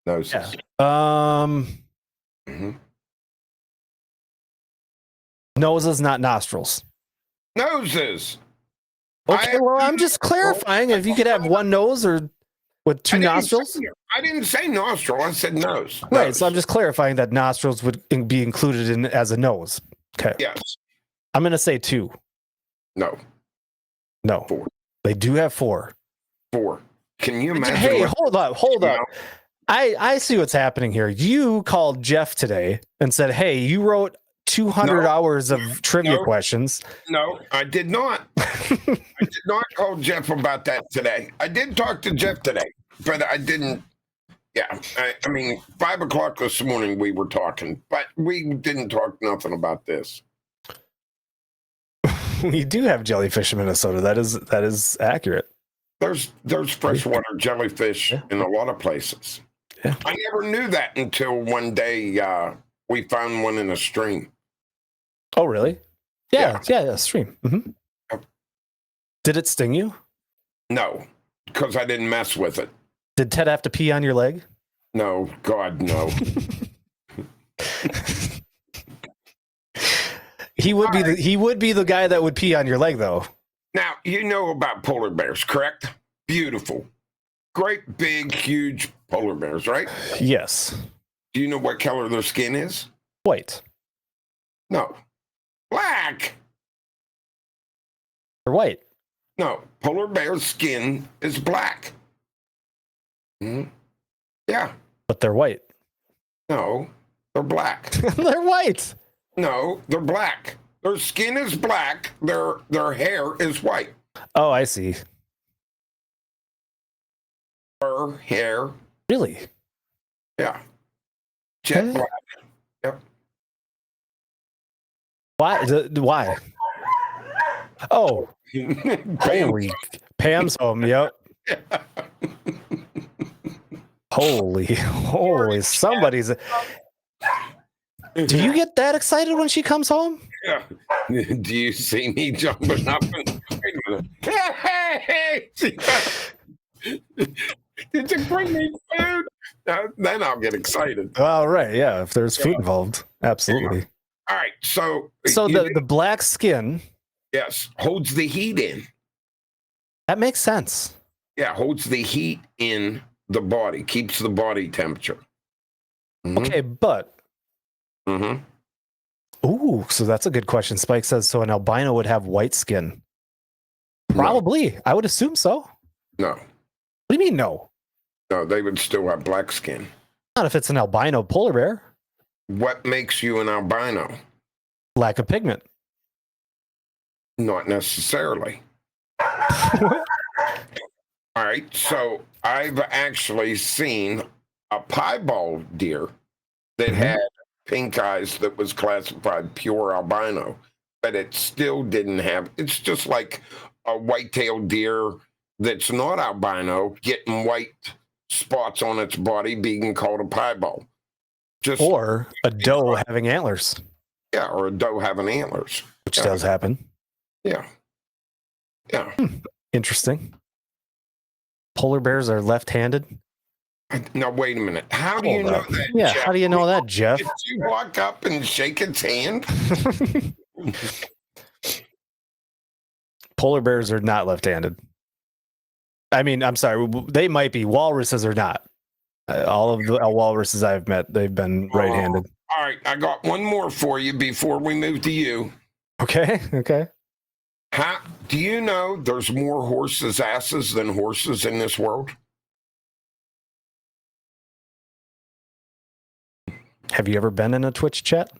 Noses. Yeah. Mm-hmm. Noses, not nostrils. Noses. Okay, I'm just clarifying if you could have one nose or with two nostrils. I didn't say nostril. I said nose. Right. Nose. So I'm just clarifying that nostrils would be included in as a nose. Okay. Yes. I'm going to say 2. No. 4. They do have 4. 4. Can you imagine? Hey, hold up. I see what's happening here. You called Jeff today and said, "Hey, you wrote 200 hours of trivia questions." No, I did not. I did not call Jeff about that today. I did talk to Jeff today, but I didn't. Yeah, I mean, 5 o'clock this morning we were talking, but we didn't talk nothing about this. We do have jellyfish in Minnesota. That is accurate. There's freshwater jellyfish in a lot of places. Yeah. I never knew that until one day we found one in a stream. Oh, really? Yeah, stream. Mm-hmm. Did it sting you? No, because I didn't mess with it. Did Ted have to pee on your leg? No, God, no. He would be the guy that would pee on your leg, though. Now, you know about polar bears, correct? Beautiful. Great, big, huge polar bears, right? Yes. Do you know what color their skin is? White. No. Black. Or white. No, polar bear's skin is black. Mhm. Yeah. But they're white. No, they're black. They're white. No, they're black. Their skin is black. Their hair is white. Oh, I see. Her hair, Really? yeah. Jet Okay. black. Yep. Why? Why? Oh, holy. Pam's home. Yep. Holy. Somebody's. Do you get that excited when she comes home? Yeah. Do you see me jumping up and wait a minute. Hey, did you bring me food? Then I'll get excited. Well, right. Yeah. If there's food involved. Absolutely. All right. So The black skin, yes, holds the heat in. that makes sense. Yeah, holds the heat in the body, keeps the body temperature. Mhm. Okay, but Mhm. ooh, so that's a good question. Spike says, so an albino would have white skin. Probably. I would assume so. No. What do you mean no? No, they would still have black skin. Not if it's an albino polar bear. What makes you an albino? Lack of pigment. Not necessarily. All right, so I've actually seen a piebald deer that Mhm. had pink eyes that was classified pure albino, but it still didn't have. It's just like a white-tailed deer that's not albino getting white spots on its body being called a piebald. Just Or a doe having antlers, yeah, or a doe having antlers, which Yeah. does happen. Yeah, yeah. Interesting. Polar bears are left-handed. Now wait a minute. How do you Hold know up. that? Yeah, Jeff? how do you know that, Jeff? Did you walk up and shake its hand? Polar bears are not left-handed. I mean, I'm sorry, they might be. Walruses are not. All of the walruses I've met, they've been right-handed. All right, I got one more for you before we move to you. Okay. How do you know there's more horses' asses than horses in this world? Have you ever been in a Twitch chat?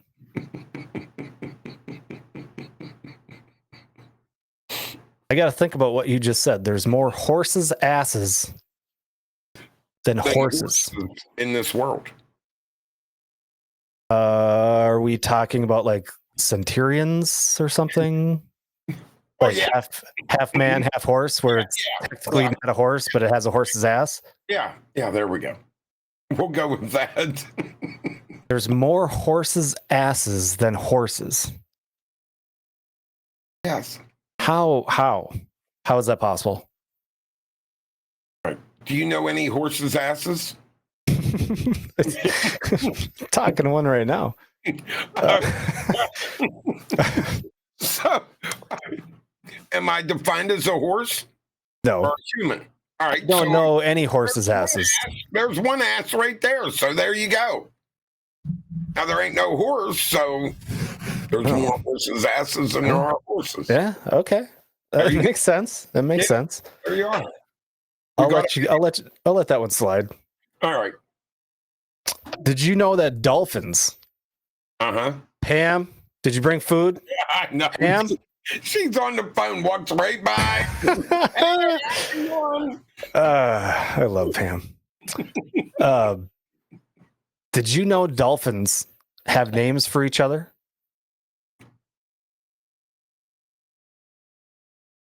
I got to think about what you just said. There's more horses' asses than horses. In this world. Are we talking about like centurions or something? Like yeah. half man, half horse, where it's technically not a horse, but it has a horse's ass? Yeah, there we go. We'll go with that. There's more horses' asses than horses. Yes. How is that possible? Right. Do you know any horses' asses? Talking to one right now. So, am I defined as a horse No, or a human? All right. don't know any horses' asses. There's one ass right there. So there you go. Now there ain't no horse, so there's more horses' asses than there are horses. Yeah. Okay. That There you makes sense. That makes sense. There you are. I'll let that one slide. All right. Did you know that dolphins? Pam, did you bring food? Yeah, I know. Pam? She's on the phone, walks right by. I love Pam. Did you know dolphins have names for each other?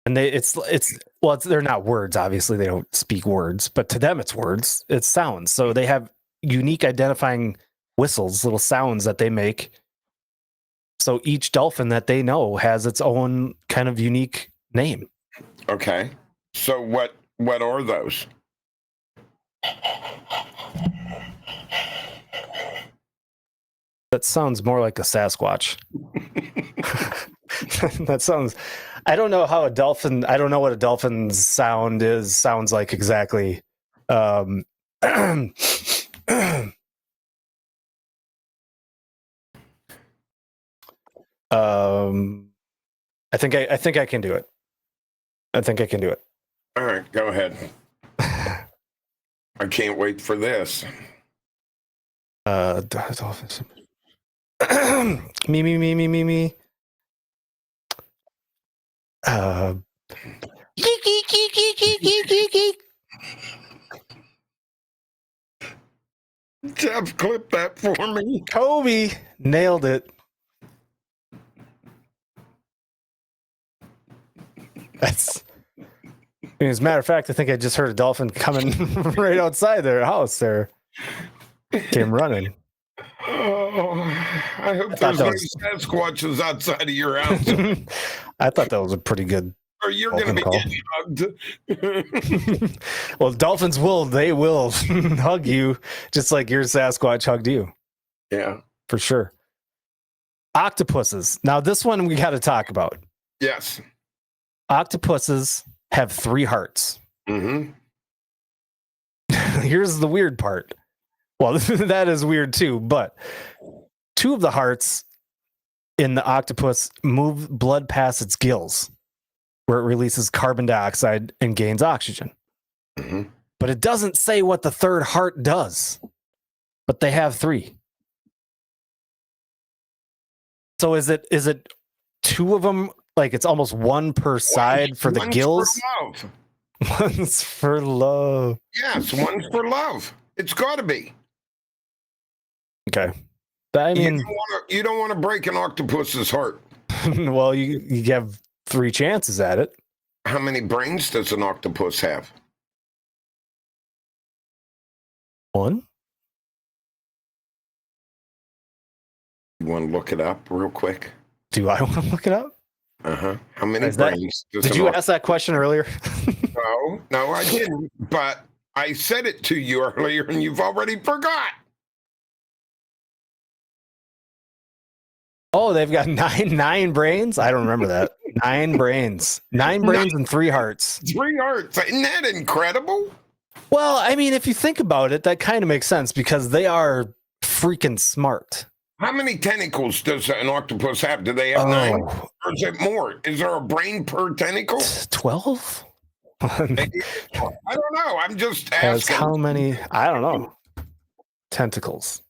And they're not words, obviously they don't speak words, but to them it's words, it's sounds. So they have unique identifying whistles, little sounds that they make. So each dolphin that they know has its own kind of unique name. Okay. So what are those? That sounds more like a Sasquatch. That sounds, I don't know what a dolphin's sounds like exactly. I think I can do it. I think I can do it. All right, go ahead. I can't wait for this. Dolphins. Me. Jeff, clip that for me. Kobe nailed it. That's. As a matter of fact, I think I just heard a dolphin coming right outside their house. There, came running. Oh, I hope there's no Sasquatches outside of your house, I thought that was a pretty good. or you're going to be getting hugged. Well, dolphins they will hug you just like your Sasquatch hugged you. Yeah, for sure. Octopuses. Now, this one we got to talk about. Yes. Octopuses have 3 hearts. Mm-hmm. Here's the weird part. Well, that is weird too, but 2 of the hearts in the octopus move blood past its gills, where it releases carbon dioxide and gains oxygen. Mm-hmm. But it doesn't say what the 3rd heart does. But they have 3. So is it 2 of them? Like it's almost 1 per side for the gills. For love. One's for love. Yes, one's for love. It's got to be. Okay. I mean, you don't want to break an octopus's heart. Well, you have 3 chances at it. How many brains does an octopus have? 1. You want to look it up real quick? Do I want to look it up? Uh-huh. How many brains does Did you ask that question earlier? No, I didn't. But I said it to you earlier, and you've already forgot. Oh, they've got nine brains? I don't remember that. 9 brains. 9 brains and 3 hearts. 3 hearts. Isn't that incredible? Well, I mean, if you think about it, that kind of makes sense because they are freaking smart. How many tentacles does an octopus have? Do they have 9? Or is it more? Is there a brain per tentacle? 12? I don't know. I'm just asking. How many? I don't know. Tentacles.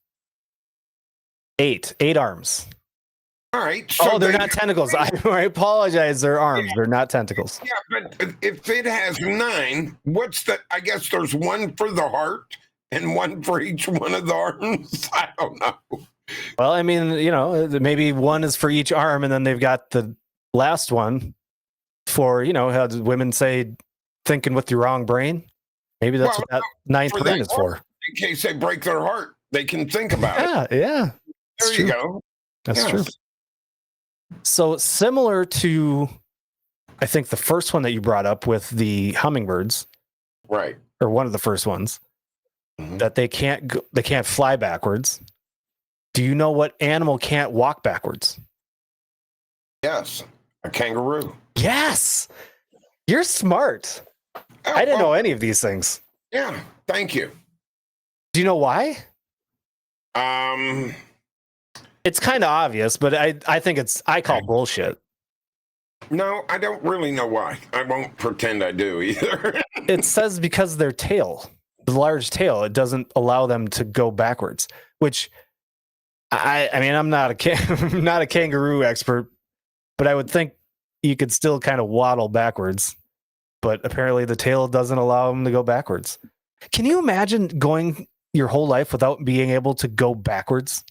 8 arms. All right. So they're not tentacles. I apologize. They're arms. They're not tentacles. Yeah, but if it has 9, I guess there's 1 for the heart and 1 for each one of the arms. I don't know. Well, I mean, maybe 1 is for each arm, and then they've got the last one for, how women say, thinking with your wrong brain. Maybe that's what that 9th brain is for. In case they break their heart, they can think about it. Yeah. There you go. That's true. So similar to, I think, the first one that you brought up with the hummingbirds, right? Or one of the first ones, that they can't fly backwards. Do you know what animal can't walk backwards? Yes, a kangaroo. Yes, you're smart. I didn't know any of these things. Yeah, thank you. Do you know why? It's kind of obvious, but I think I call bullshit. No, I don't really know why. I won't pretend I do either. It says because their tail, the large tail, it doesn't allow them to go backwards, which I mean, I'm not a kangaroo expert, but I would think you could still kind of waddle backwards, but apparently the tail doesn't allow them to go backwards. Can you imagine going your whole life without being able to go backwards?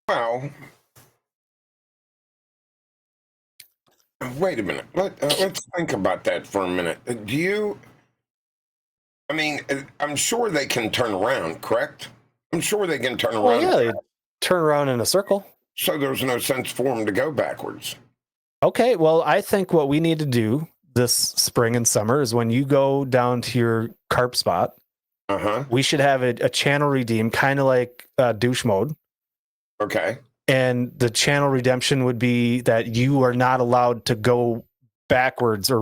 Well, wait a minute. Let's think about that for a minute. I'm sure they can turn around, correct? I'm sure they can turn around. Well, yeah, they turn around in a circle. So there's no sense for them to go backwards. Okay, well, I think what we need to do this spring and summer is when you go down to your carp spot, we should have a channel redeem, kind of like douche mode. Okay. And the channel redemption would be that you are not allowed to go backwards or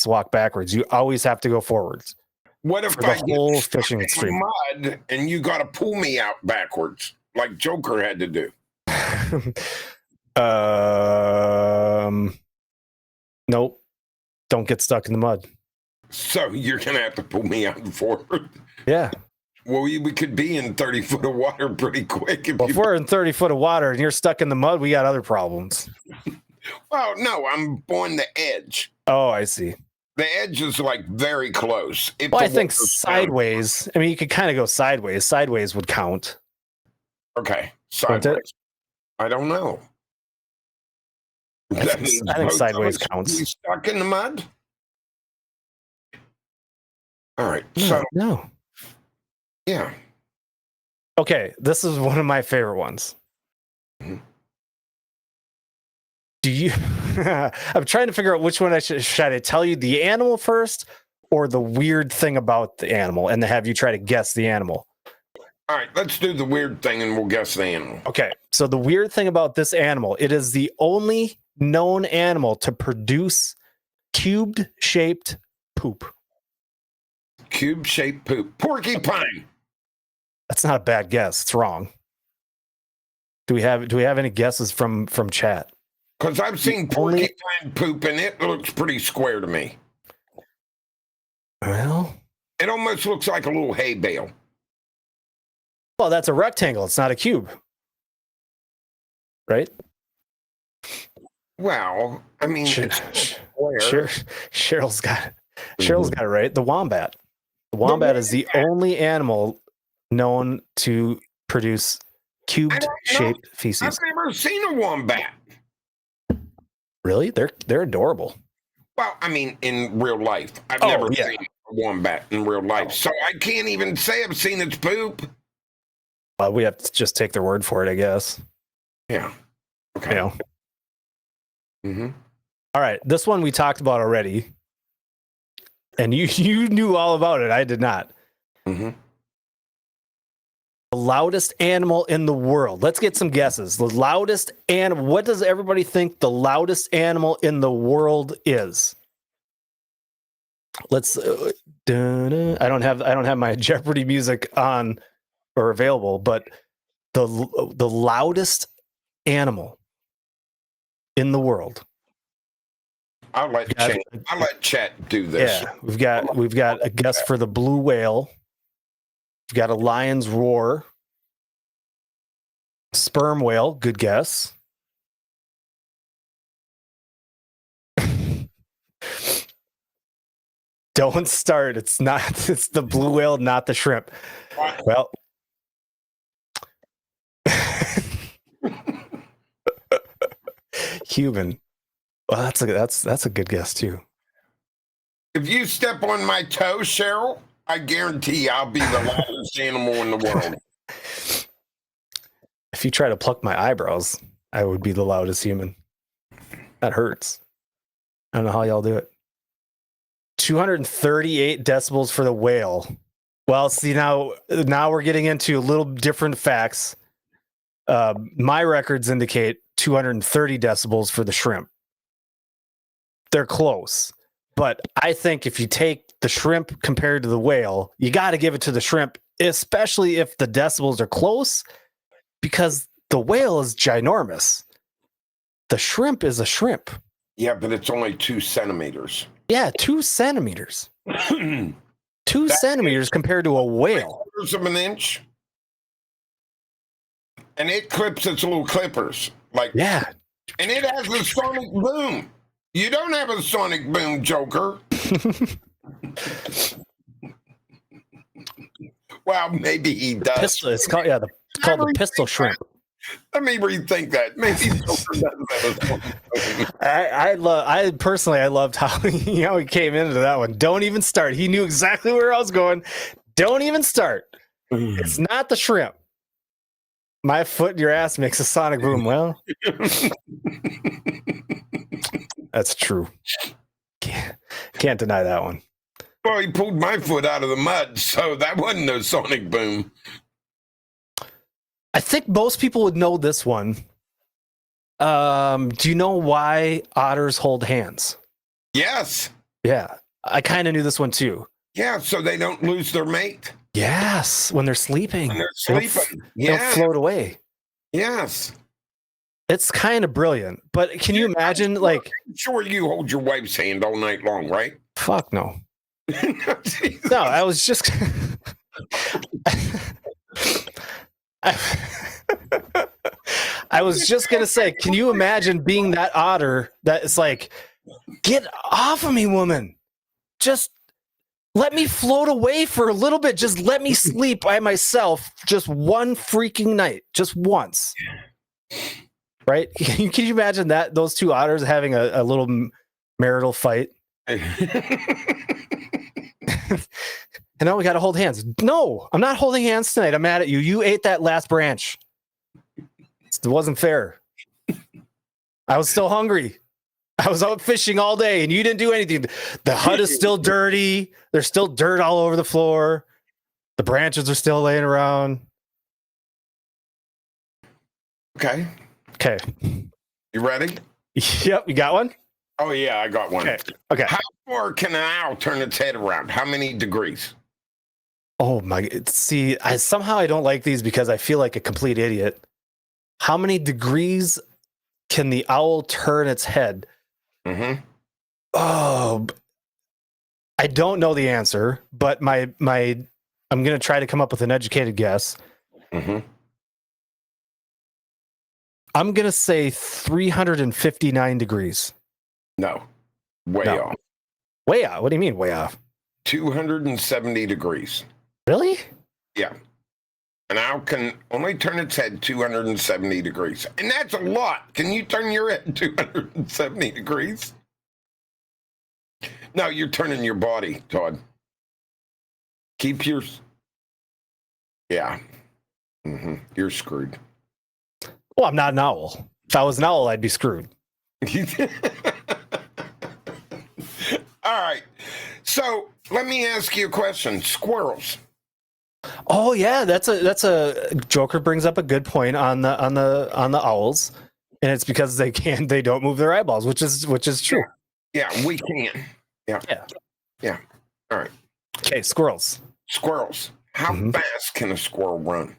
walk backwards. You always have to go forwards. What if I get whole fishing extreme mud and you got to pull me out backwards like Joker had to do? Nope. don't get stuck in the mud. So you're going to have to pull me out forward. Yeah. Well, we could be in 30 foot of water pretty quick. If we're in 30 foot of water and you're stuck in the mud, we got other problems. Well, no, I'm on the edge. Oh, I see. The edge is like very close. Well, I think sideways. I mean, you could kind of go sideways. Sideways would count. Okay. Sideways. I don't know. I think sideways counts. You stuck in the mud? All right. So, no. Yeah. Okay. This is one of my favorite ones. Mm-hmm. Do you? I'm trying to figure out which one I should I tell you the animal first or the weird thing about the animal and have you try to guess the animal? All right, let's do the weird thing and we'll guess the animal. Okay. So the weird thing about this animal, it is the only known animal to produce cubed-shaped poop. Cube-shaped poop. Porcupine. That's not a bad guess. It's wrong. Do we have any guesses from chat? Because I've seen porcupine poop and it looks pretty square to me. Well, it almost looks like a little hay bale. Well, that's a rectangle. It's not a cube. Right? Well, I mean, Cheryl's got it. Cheryl's got it right. The wombat. The wombat is the only animal known to produce cubed-shaped feces. I've never seen a wombat. Really? They're adorable. Well, I mean, in real life, I've never seen a wombat in real life, so I can't even say I've seen its poop. Well, we have to just take their word for it, I guess. Yeah. Okay. You know. Mm-hmm. All right, this one we talked about already, and you knew all about it. I did not. Mm-hmm. The loudest animal in the world. Let's get some guesses. The loudest animal. What does everybody think the loudest animal in the world is? Let's. I don't have my Jeopardy music on or available, but the loudest animal in the world. I'll let chat do this. Yeah, we've got a guess for the blue whale. We've got a lion's roar. Sperm whale, good guess. Don't start. It's the blue whale, not the shrimp. Well, human. Well, that's a good guess too. If you step on my toe, Cheryl, I guarantee I'll be the loudest animal in the world. If you try to pluck my eyebrows, I would be the loudest human. That hurts. I don't know how y'all do it. 238 decibels for the whale. Well, see, now we're getting into a little different facts. My records indicate 230 decibels for the shrimp. They're close. But I think if you take the shrimp compared to the whale, you got to give it to the shrimp, especially if the decibels are close, because the whale is ginormous. The shrimp is a shrimp. Yeah, but it's only 2 centimeters. Yeah, 2 centimeters. 2 centimeters compared to a whale. 3/4 of an inch. And it clips its little clippers. Yeah. And it has a sonic boom. You don't have a sonic boom, Joker. Well, maybe he does. It's called the pistol shrimp. Let me rethink that. Maybe Joker doesn't have a I personally loved how he came into that one. Don't even start. He knew exactly where I was going. Don't even start. It's not the shrimp. My foot in your ass makes a sonic boom. Well, that's true. Can't deny that one. Well, he pulled my foot out of the mud, so that wasn't no sonic boom. I think most people would know this one. Do you know why otters hold hands? Yes. Yeah. I kind of knew this one too. Yeah, so they don't lose their mate. Yes, when they're sleeping. When they're sleeping. They'll float away. Yes. It's kind of brilliant, but can you imagine, like, Sure, you hold your wife's hand all night long, right? fuck no. No, I was just. I was just gonna say, can you imagine being that otter that is like, get off of me, woman? Just let me float away for a little bit. Just let me sleep by myself just one freaking night, just once. Right? Can you imagine that those two otters having a little marital fight? And now we got to hold hands. No, I'm not holding hands tonight. I'm mad at you. You ate that last branch. It wasn't fair. I was still hungry. I was out fishing all day and you didn't do anything. The hut is still dirty. There's still dirt all over the floor. The branches are still laying around. Okay. Okay. You ready? Yep. You got one? Oh, yeah, I got one. Okay. How far can an owl turn its head around? How many degrees? Oh, my. See, somehow I don't like these because I feel like a complete idiot. How many degrees can the owl turn its head? Mm-hmm. Oh, I don't know the answer, but I'm going to try to come up with an educated guess. Mm-hmm. I'm going to say 359 degrees. No. Way off. Way off? What do you mean way off? 270 degrees. Really? Yeah. An owl can only turn its head 270 degrees. And that's a lot. Can you turn your head 270 degrees? No, you're turning your body, Todd. Keep yours. Yeah. Mm-hmm. You're screwed. Well, I'm not an owl. If I was an owl, I'd be screwed. All right. So let me ask you a question. Squirrels. Oh yeah, that's a Joker brings up a good point on the owls, and it's because they don't move their eyeballs, which is true. Yeah, we can. Yeah. All right. Okay, squirrels. Squirrels. How fast can a squirrel run?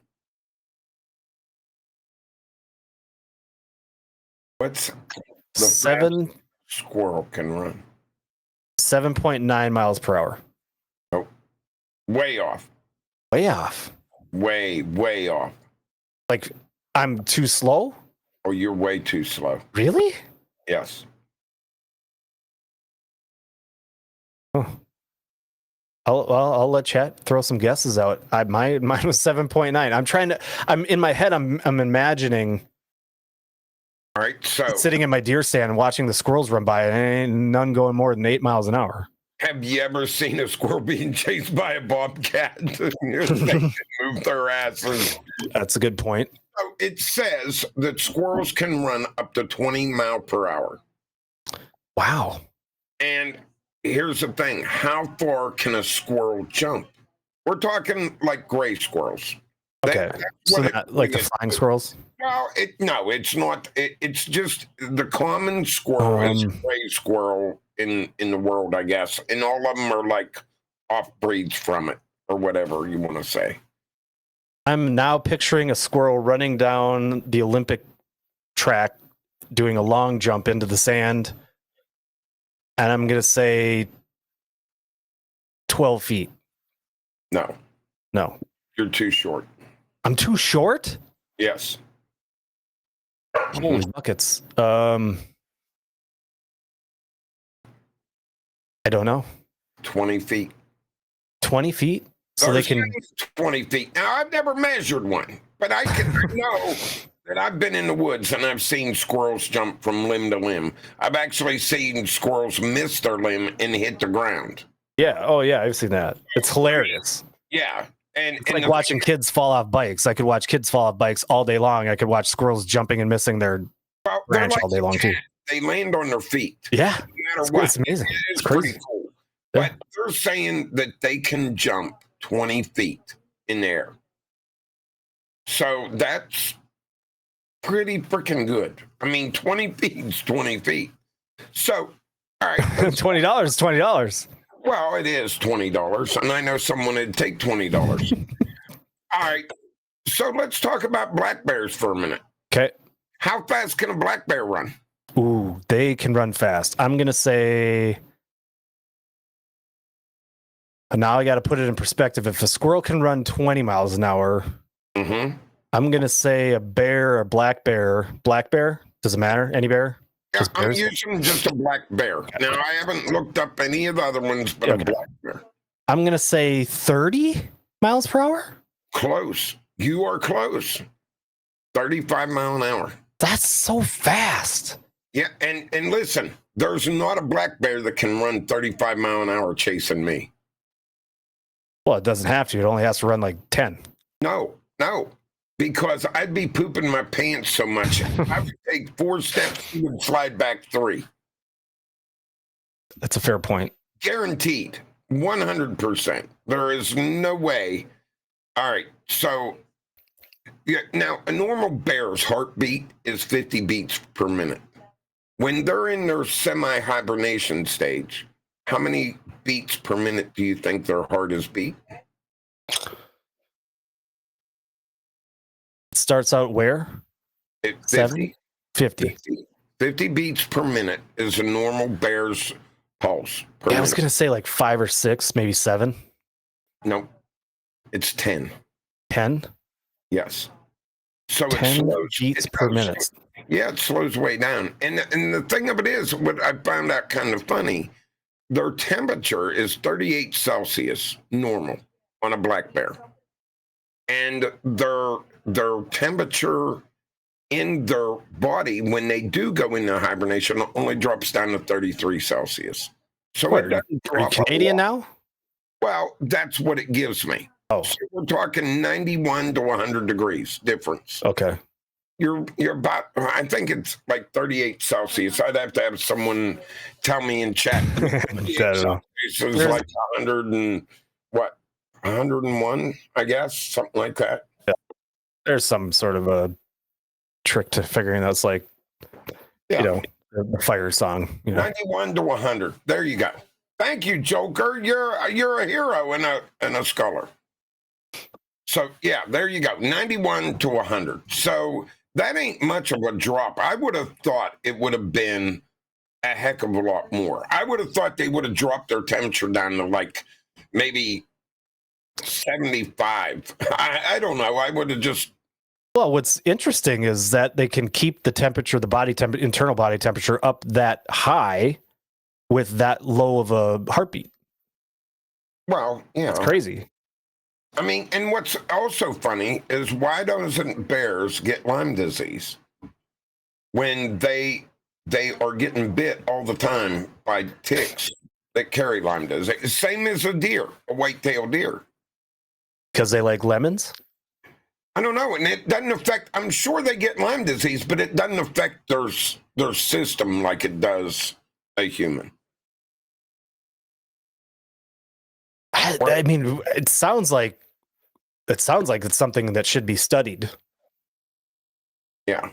What's the fastest squirrel can run? 7.9 miles per hour. Oh, way off. Way off. Way off. Like, I'm too slow? Oh, you're way too slow. Really? Yes. Oh. I'll let chat throw some guesses out. Mine was 7.9. I'm in my head. I'm imagining. All right. So sitting in my deer stand and watching the squirrels run by, and ain't none going more than 8 miles an hour. Have you ever seen a squirrel being chased by a bobcat? They can move their asses. That's a good point. So it says that squirrels can run up to 20 miles per hour. Wow. And here's the thing. How far can a squirrel jump? We're talking like gray squirrels. Okay. So not like the flying squirrels? Well, no, it's not. It's just the common squirrel is a gray squirrel in the world, I guess. And all of them are like off breeds from it or whatever you want to say. I'm now picturing a squirrel running down the Olympic track, doing a long jump into the sand. And I'm going to say 12 feet. No. You're too short. I'm too short? Yes. Holy buckets. I don't know. 20 feet. 20 feet? So they can 20 feet. Now, I've never measured one, but I can know that I've been in the woods and I've seen squirrels jump from limb to limb. I've actually seen squirrels miss their limb and hit the ground. Yeah. Oh, yeah. I've seen that. It's hilarious. Yeah. And it's like watching kids fall off bikes. I could watch kids fall off bikes all day long. I could watch squirrels jumping and missing their branch all day long, too. They land on their feet. Yeah. No matter what. It's amazing. It's crazy. Pretty cool. Yeah. But they're saying that they can jump 20 feet in the air. So that's pretty freaking good. I mean, 20 feet is 20 feet. So, all right. $20, $20. Well, it is $20, and I know someone would take $20. All right. So let's talk about black bears for a minute. Okay. How fast can a black bear run? Ooh, they can run fast. I'm going to say. Now I got to put it in perspective. If a squirrel can run 20 miles an hour, Mm-hmm. I'm going to say a bear, a black bear. Black bear? Does it matter? Any bear? Yeah, Just I'm bears? using just a black bear. Now, I haven't looked up any of the other ones, but Okay. a black bear. I'm going to say 30 miles per hour. Close. You are close. 35 mile an hour. That's so fast. Yeah, and listen, there's not a black bear that can run 35 mile an hour chasing me. Well, it doesn't have to. It only has to run like 10. No, because I'd be pooping my pants so much. I would take 4 steps, he would slide back 3. That's a fair point. Guaranteed. 100%. There is no way. All right, so yeah, now a normal bear's heartbeat is 50 beats per minute. When they're in their semi-hibernation stage, how many beats per minute do you think their heart is beat? It starts out where? 50. 50. 50 beats per minute is a normal bear's pulse. Per Yeah, I was minute. going to say like 5 or 6, maybe 7. No, it's 10. 10? Yes. So it 10 slows beats it per does. minute. Yeah, it slows way down. And the thing of it is, what I found out kind of funny, their temperature is 38 Celsius normal on a black bear. And their temperature in their body when they do go into hibernation only drops down to 33 Celsius. So What, it doesn't are you drop a Canadian lot. now? Well, that's what it gives me. Oh, So we're talking 91 to 100 degrees difference. okay. You're about, I think it's like 38 Celsius. I'd have to have someone tell me in chat. I don't know. Celsius is like 100 and what, 101, I guess, something like that. There's some sort of a trick to figuring out. It's like, Yeah. you know, the fire song. You know? 91 to 100. There you go. Thank you, Joker. You're a hero and a scholar. So yeah, there you go. 91 to 100. So that ain't much of a drop. I would have thought it would have been a heck of a lot more. I would have thought they would have dropped their temperature down to like maybe 75. I don't know. I would have just. Well, what's interesting is that they can keep the temperature, the body temperature, internal body temperature up that high with that low of a heartbeat. Well, yeah. It's crazy. I mean, and what's also funny is why doesn't bears get Lyme disease when they are getting bit all the time by ticks that carry Lyme disease? Same as a deer, a white-tailed deer. Because they like lemons? I don't know, and it doesn't affect. I'm sure they get Lyme disease, but it doesn't affect their system like it does a human. I mean, it sounds like it's something that should be studied. Yeah.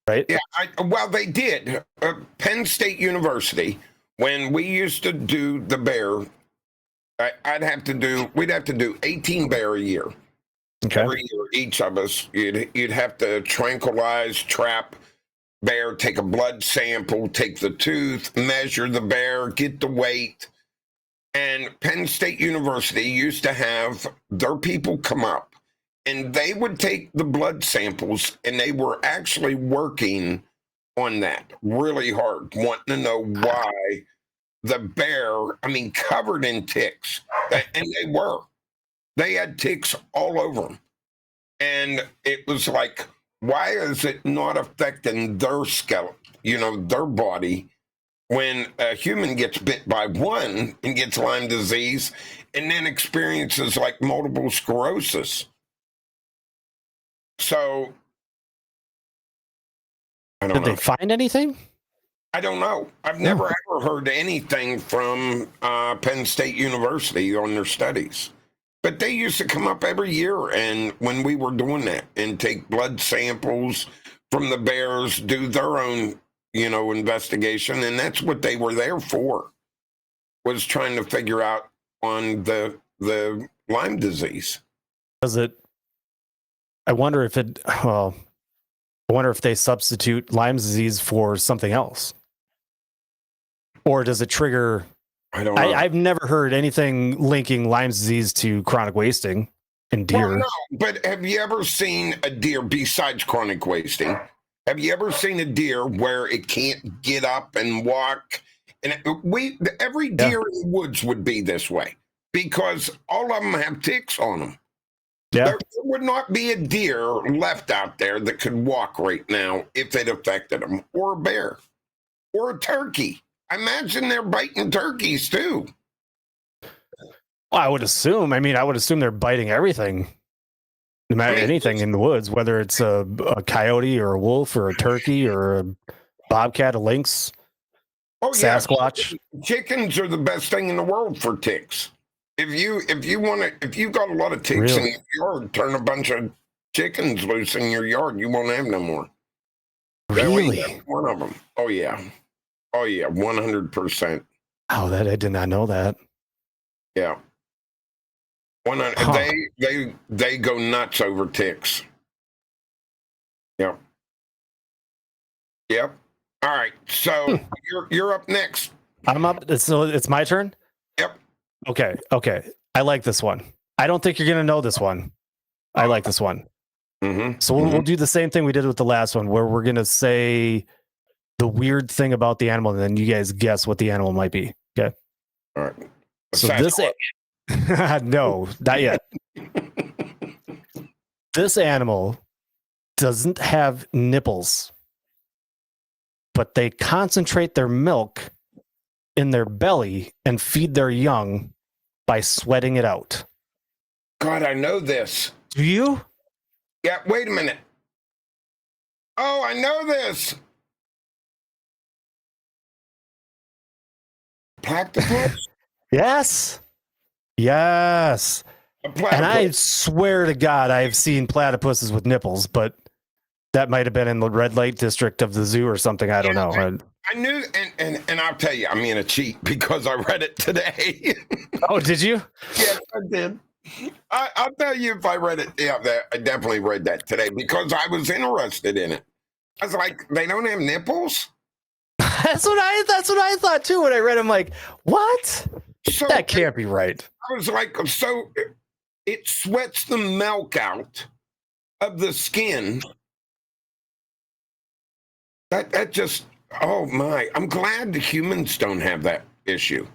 Right? Yeah. Well, they did. Penn State University, when we used to do the bear, we'd have to do 18 bear a year. Okay. Every year, each of us, you'd have to tranquilize, trap bear, take a blood sample, take the tooth, measure the bear, get the weight. And Penn State University used to have their people come up and they would take the blood samples and they were actually working on that really hard, wanting to know why the bear, I mean, covered in ticks. And they had ticks all over them. And it was like, why is it not affecting their skeleton, their body? When a human gets bit by one and gets Lyme disease and then experiences like multiple sclerosis. So, I don't know. Did they find anything? I don't know. I've never ever heard anything from Penn State University on their studies. But they used to come up every year and when we were doing that and take blood samples from the bears, do their own investigation, and that's what they were there for, was trying to figure out on the Lyme disease. I wonder if it, well, I wonder if they substitute Lyme disease for something else. Or does it trigger... I don't know. I've never heard anything linking Lyme disease to chronic wasting in deer. Well, no, but have you ever seen a deer, besides chronic wasting, have you ever seen a deer where it can't get up and walk? And every deer in the woods would be this way because all of them have ticks on them. Yeah. There would not be a deer left out there that could walk right now if it affected them, or a bear, or a turkey. I imagine they're biting turkeys too. Well, I would assume they're biting everything. No matter anything in the woods, whether it's a coyote or a wolf or a turkey or a bobcat, a lynx, Sasquatch. Chickens are the best thing in the world for ticks. If you got a lot of ticks in your yard, turn a bunch of chickens loose in your yard, you won't have no more. Really? One of them. Oh yeah, 100%. Oh, that I did not know that. Yeah. 100. They go nuts over ticks. Yep. All right. So you're up next. I'm up. So it's my turn. Yep. Okay. I like this one. I don't think you're gonna know this one. I like this one. Mm-hmm. So we'll do the same thing we did with the last one, where we're gonna say the weird thing about the animal, and then you guys guess what the animal might be. Okay. All right. So this no, not yet. This animal doesn't have nipples, but they concentrate their milk in their belly and feed their young by sweating it out. God, I know this. Do you? Yeah, wait a minute. Oh, I know this. Platypus? Yes. And I swear to God, I've seen platypuses with nipples, but that might have been in the red light district of the zoo or something. I don't know. I knew, and I'll tell you, I'm going to cheat because I read it today. Oh, did you? Yes, I did. I'll tell you if I read it. Yeah, I definitely read that today because I was interested in it. I was like, they don't have nipples? That's what I thought too when I read. I'm like, what? So that can't be right. I was like, so it sweats the milk out of the skin. That just, oh my! I'm glad the humans don't have that issue.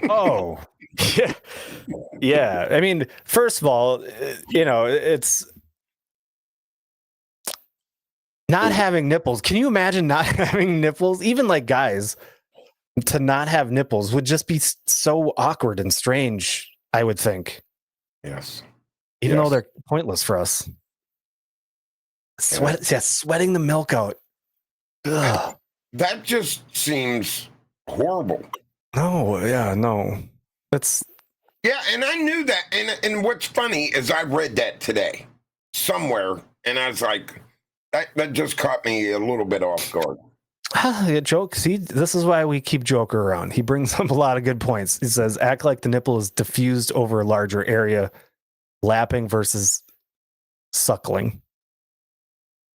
Oh, yeah. I mean, first of all, it's not having nipples. Can you imagine not having nipples? Even like guys, to not have nipples would just be so awkward and strange, I would think. Yes. Even though they're pointless for us. Sweating the milk out. Ugh. That just seems horrible. No. That's... Yeah, and I knew that. And what's funny is I read that today somewhere, and I was like, that just caught me a little bit off guard. A joke. See, this is why we keep Joker around. He brings up a lot of good points. He says, act like the nipple is diffused over a larger area, lapping versus suckling.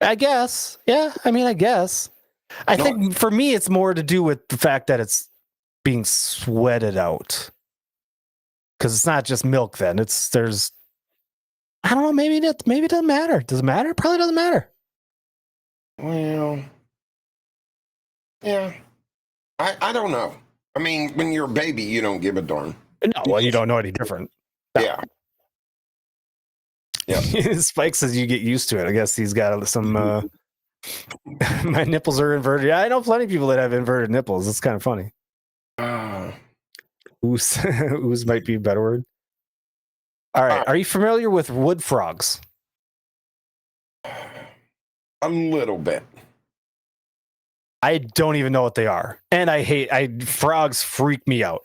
I guess. Yeah, I guess. I think for me, it's more to do with the fact that it's being sweated out. Because it's not just milk then. I don't know, maybe it doesn't matter. Does it matter? Probably doesn't matter. Well, yeah. I don't know. I mean, when you're a baby, you don't give a darn. No, well, you don't know any different. No. Yeah. Spike says you get used to it. I guess he's got some my nipples are inverted. Yeah, I know plenty of people that have inverted nipples. It's kind of funny. Ooze might be a better word. All right. Are you familiar with wood frogs? A little bit. I don't even know what they are. And frogs freak me out.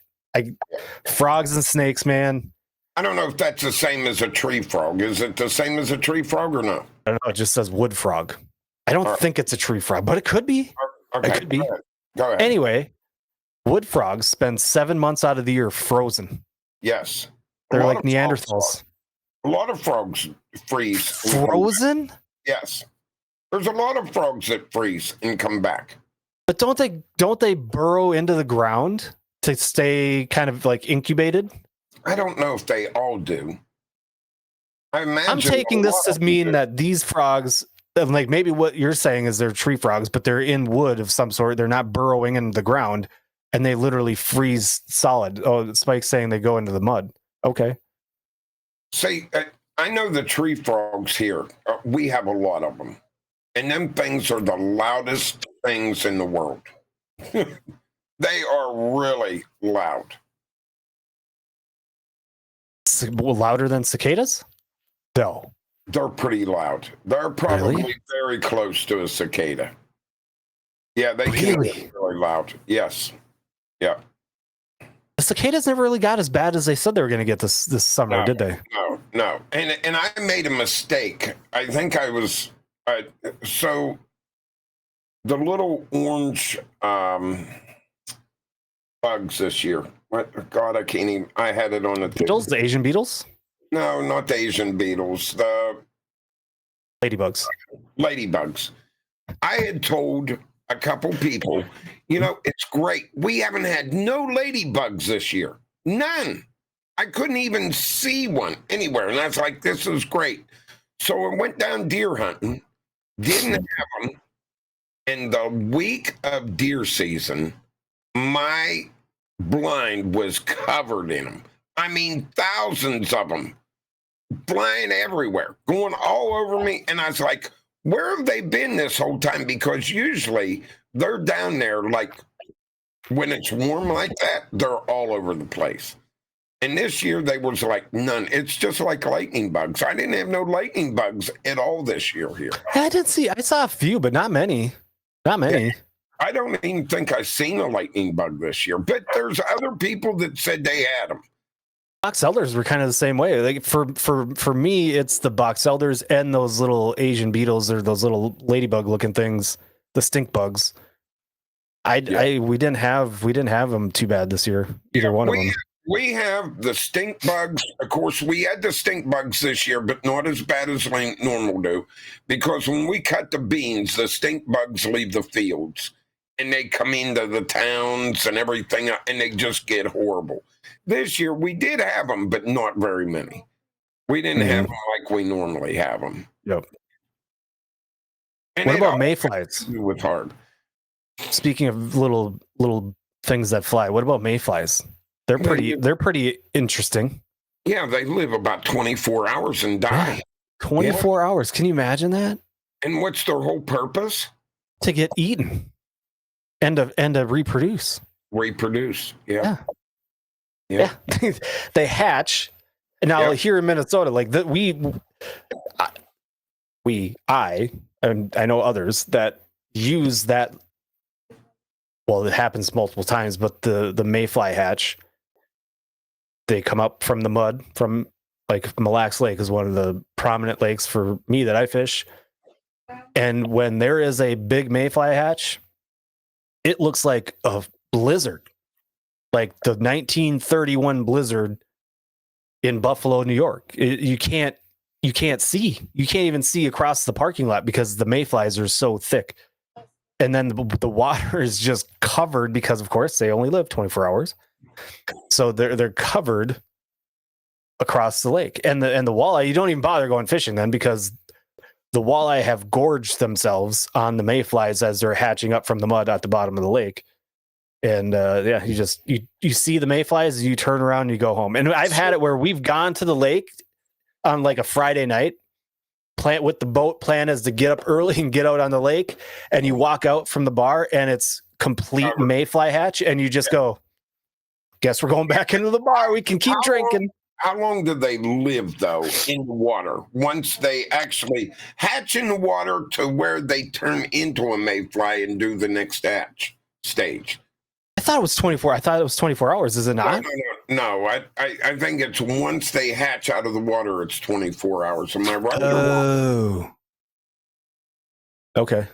Frogs and snakes, man. I don't know if that's the same as a tree frog. Is it the same as a tree frog or no? I don't know. It just says wood frog. I don't think it's a tree frog, but it could be. Okay. It could be. Go ahead. Anyway, wood frogs spend 7 months out of the year frozen. Yes. They're like Neanderthals. A lot of frogs freeze. Frozen? Yes. There's a lot of frogs that freeze and come back. But don't they burrow into the ground to stay kind of like incubated? I don't know if they all do. I imagine I'm taking this to mean that these frogs, like maybe what you're saying is they're tree frogs, but they're in wood of some sort. They're not burrowing in the ground, and they literally freeze solid. Oh, Spike's saying they go into the mud. Okay. See, I know the tree frogs here. We have a lot of them. And them things are the loudest things in the world. They are really loud. Louder than cicadas? No. They're pretty loud. They're probably very close to a cicada. Yeah, they can be really loud. Yes. Yeah. The cicadas never really got as bad as they said they were going to get this summer, did they? No. And I made a mistake. I think I was so the little orange bugs this year. What God, I can't even. I had it on the beetles, the Asian beetles. No, not the Asian beetles. The ladybugs. Ladybugs. I had told a couple people, it's great. We haven't had no ladybugs this year. None. I couldn't even see one anywhere, and I was like, "This is great." So I went down deer hunting. Didn't have them. In the week of deer season, my blind was covered in them. I mean, thousands of them flying everywhere, going all over me. And I was like, where have they been this whole time? Because usually they're down there, like when it's warm like that, they're all over the place. And this year they was like none. It's just like lightning bugs. I didn't have no lightning bugs at all this year here. I saw a few, but not many. Not many. Yeah, I don't even think I've seen a lightning bug this year, but there's other people that said they had them. Box elders were kind of the same way. Like for me, it's the box elders and those little Asian beetles or those little ladybug looking things, the stink bugs. We didn't have them too bad this year. Either one of them. We have the stink bugs. Of course, we had the stink bugs this year, but not as bad as we normal do, because when we cut the beans, the stink bugs leave the fields and they come into the towns and everything, and they just get horrible. This year, we did have them, but not very many. We didn't have them like we normally have them. Yep. And what about mayflies? It was hard. Speaking of little things that fly, what about mayflies? They're pretty interesting. Yeah, they live about 24 hours and die. Yeah, 24 hours. Can you imagine that? And what's their whole purpose? To get eaten and to reproduce. Reproduce. Yeah. They hatch. And now here in Minnesota, like that I know others that use that. Well, it happens multiple times, but the mayfly hatch, they come up from the mud from like Mille Lacs Lake is one of the prominent lakes for me that I fish. And when there is a big mayfly hatch, it looks like a blizzard, like the 1931 blizzard in Buffalo, New York. You can't see. You can't even see across the parking lot because the mayflies are so thick. And then the water is just covered because, of course, they only live 24 hours. So they're covered across the lake. And the walleye, you don't even bother going fishing then because the walleye have gorged themselves on the mayflies as they're hatching up from the mud at the bottom of the lake. And you see the mayflies, you turn around and you go home. And I've had it where we've gone to the lake on like a Friday night. Plan is to get up early and get out on the lake, and you walk out from the bar and it's complete mayfly hatch, and you just go, guess we're going back into the bar. We can keep drinking. How long do they live though in the water once they actually hatch in the water to where they turn into a mayfly and do the next hatch stage? I thought it was 24. I thought it was 24 hours. Is it not? No. I think it's once they hatch out of the water, it's 24 hours. Am I right? Oh. Okay.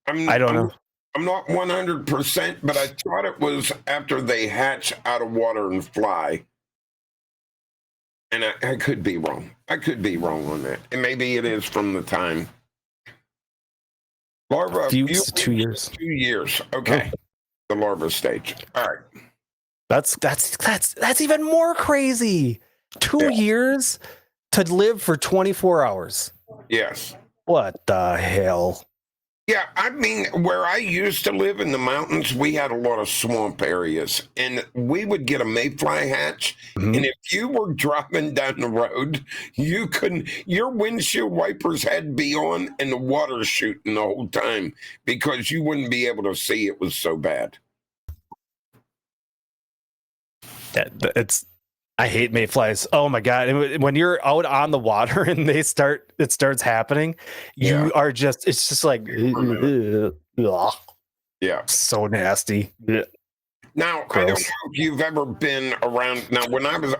I don't know. I'm not 100%, but I thought it was after they hatch out of water and fly. And I could be wrong. I could be wrong on that. And maybe it is from the time. Larva, few 2 years. 2 years. Okay. The larva stage. All right. That's even more crazy. 2 years to live for 24 hours. Yes. What the hell? Yeah, I mean, where I used to live in the mountains, we had a lot of swamp areas, and we would get a mayfly hatch. Mhm. And if you were driving down the road, you couldn't, your windshield wipers had to be on and the water shooting the whole time because you wouldn't be able to see. It was so bad. I hate mayflies. Oh my god! And when you're out on the water and it starts happening, you are just, it's just like, ugh, Yeah. so nasty. Ugh. Now, Gross. I don't know if you've ever been around. Now,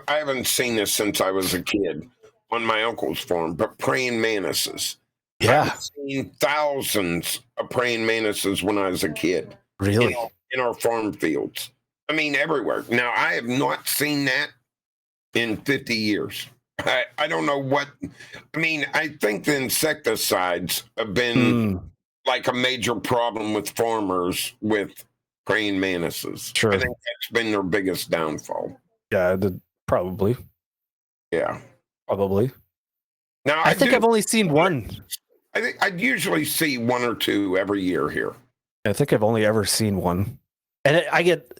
I haven't seen this since I was a kid on my uncle's farm, but praying mantises. Yeah, I've seen thousands of praying mantises when I was a kid. really. In our farm fields. I mean, everywhere. Now, I have not seen that in 50 years. I don't know what. I mean, I think the insecticides have been like a major problem with farmers with praying mantises. Sure. I think that's been their biggest downfall. Yeah, probably. Yeah. Probably. Now, I think I've only seen one. I think I'd usually see one or two every year here. I think I've only ever seen one. And I get,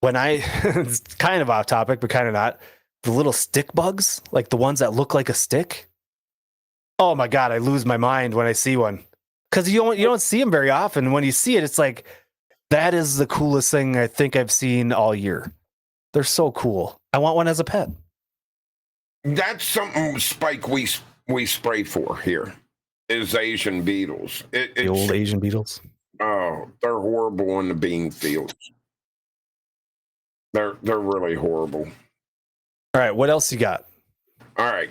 it's kind of off topic, but kind of not, the little stick bugs, like the ones that look like a stick. Oh my God, I lose my mind when I see one. Because you don't see them very often. When you see it, it's like, that is the coolest thing I think I've seen all year. They're so cool. I want one as a pet. That's something, Spike, we spray for here, is Asian beetles. The old Asian beetles. Oh, they're horrible on the bean fields. They're really horrible. All right, what else you got? All right.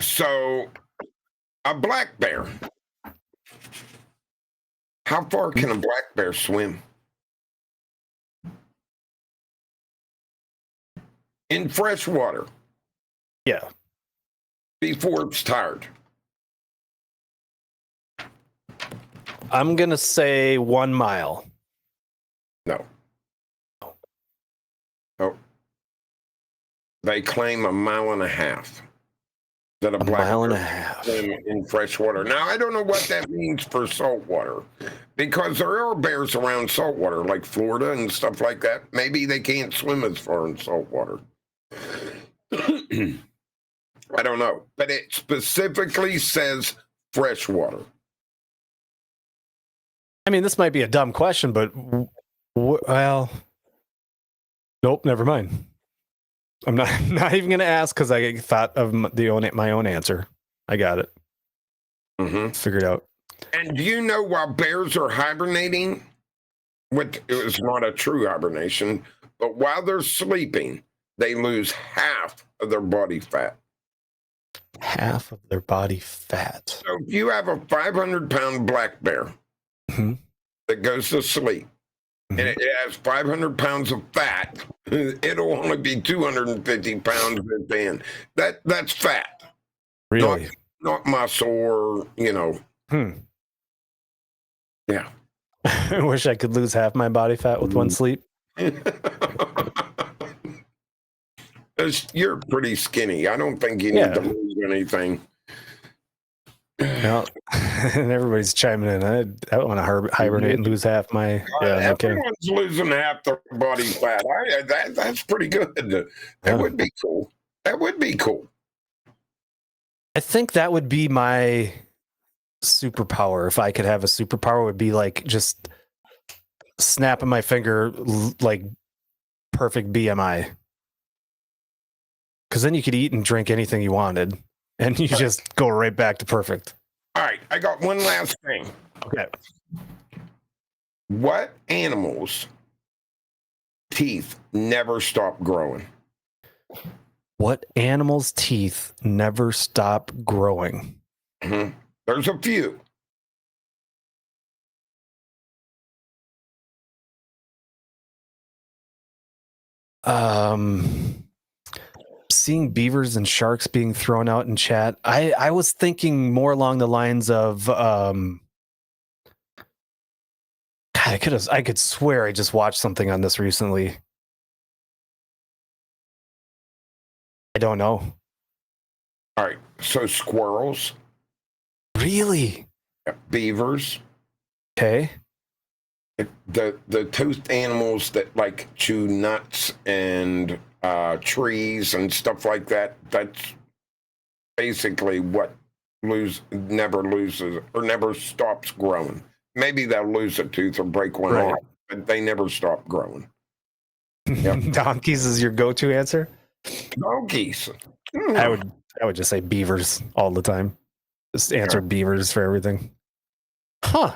So, a black bear. How far can a black bear swim? In fresh water. Yeah. Before it's tired. I'm going to say 1 mile. No. Oh. They claim 1.5 miles. That a black mile and a bear half swim in fresh water. Now, I don't know what that means for salt water, because there are bears around salt water, like Florida and stuff like that. Maybe they can't swim as far in salt water. I don't know. But it specifically says fresh water. I mean, this might be a dumb question, but well, nope, never mind. I'm not even going to ask because I thought of my own answer. I got it. Figured out. And do you know while bears are hibernating, it was not a true hibernation, but while they're sleeping, they lose half of their body fat. Half of their body fat. So if you have a 500-pound black bear that goes to sleep, and it has 500 pounds of fat, it'll only be 250 pounds at the end. That's fat. Really? Not muscle or, Yeah. I wish I could lose half my body fat with one sleep. You're pretty skinny. I don't think you need to lose anything. Well, and everybody's chiming in. I want to hibernate and lose half my. Yeah, everyone's losing half their body fat. That's pretty good. That would be cool. That would be cool. I think that would be my superpower. If I could have a superpower, would be like just snapping my finger, like perfect BMI. Because then you could eat and drink anything you wanted. And you just go right back to perfect. All right. I got one last thing. Okay. What animals' teeth never stop growing? What animal's teeth never stop growing? There's a few. Seeing beavers and sharks being thrown out in chat, I was thinking more along the lines of I could swear I just watched something on this recently. I don't know. All right. So squirrels, Really? beavers, Okay. the toothed animals that like chew nuts and trees and stuff like that. That's basically what never loses or never stops growing. Maybe they'll lose a tooth or break one Right. off, but they never stop growing. Yep. Donkeys is your go-to answer? Donkeys. I would just say beavers all the time. Just answer beavers for everything. Huh.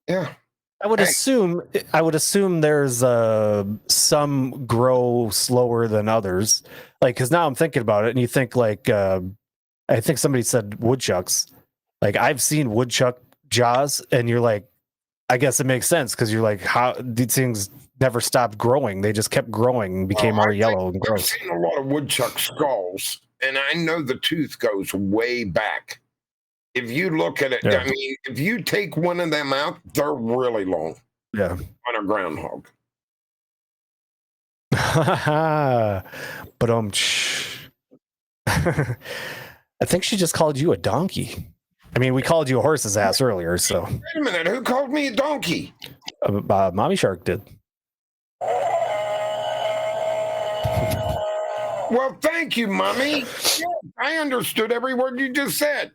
Yeah. I would assume there's some grow slower than others. Like, because now I'm thinking about it, and you think like I think somebody said woodchucks. Like, I've seen woodchuck jaws, and you're like, I guess it makes sense because you're like, how these things never stopped growing. They just kept growing and became more yellow and I've gross. seen a lot of woodchuck skulls, and I know the tooth goes way back. If you look at it, Yeah. I mean, if you take one of them out, they're really long Yeah. on a groundhog. But I think she just called you a donkey. I mean, we called you a horse's ass earlier, so Wait a minute, who called me a donkey? Mommy Shark did. Well, thank you, Mommy. Yeah, I understood every word you just said.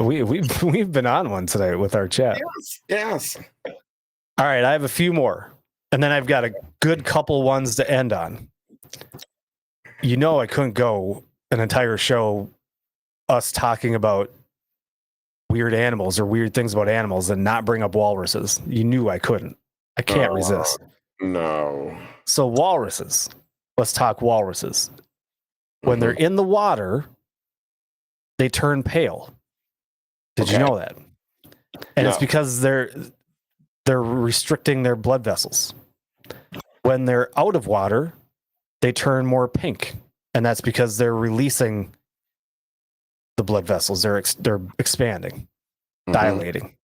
We've been on one today with our chat. Yes. All right, I have a few more, and then I've got a good couple ones to end on. You know, I couldn't go an entire show us talking about weird animals or weird things about animals and not bring up walruses. You knew I couldn't. I can't resist. No. So walruses. Let's talk walruses. When they're in the water, they turn pale. Did you know that? And it's because they're restricting their blood vessels. When they're out of water, they turn more pink, and that's because they're releasing the blood vessels. They're expanding, dilating.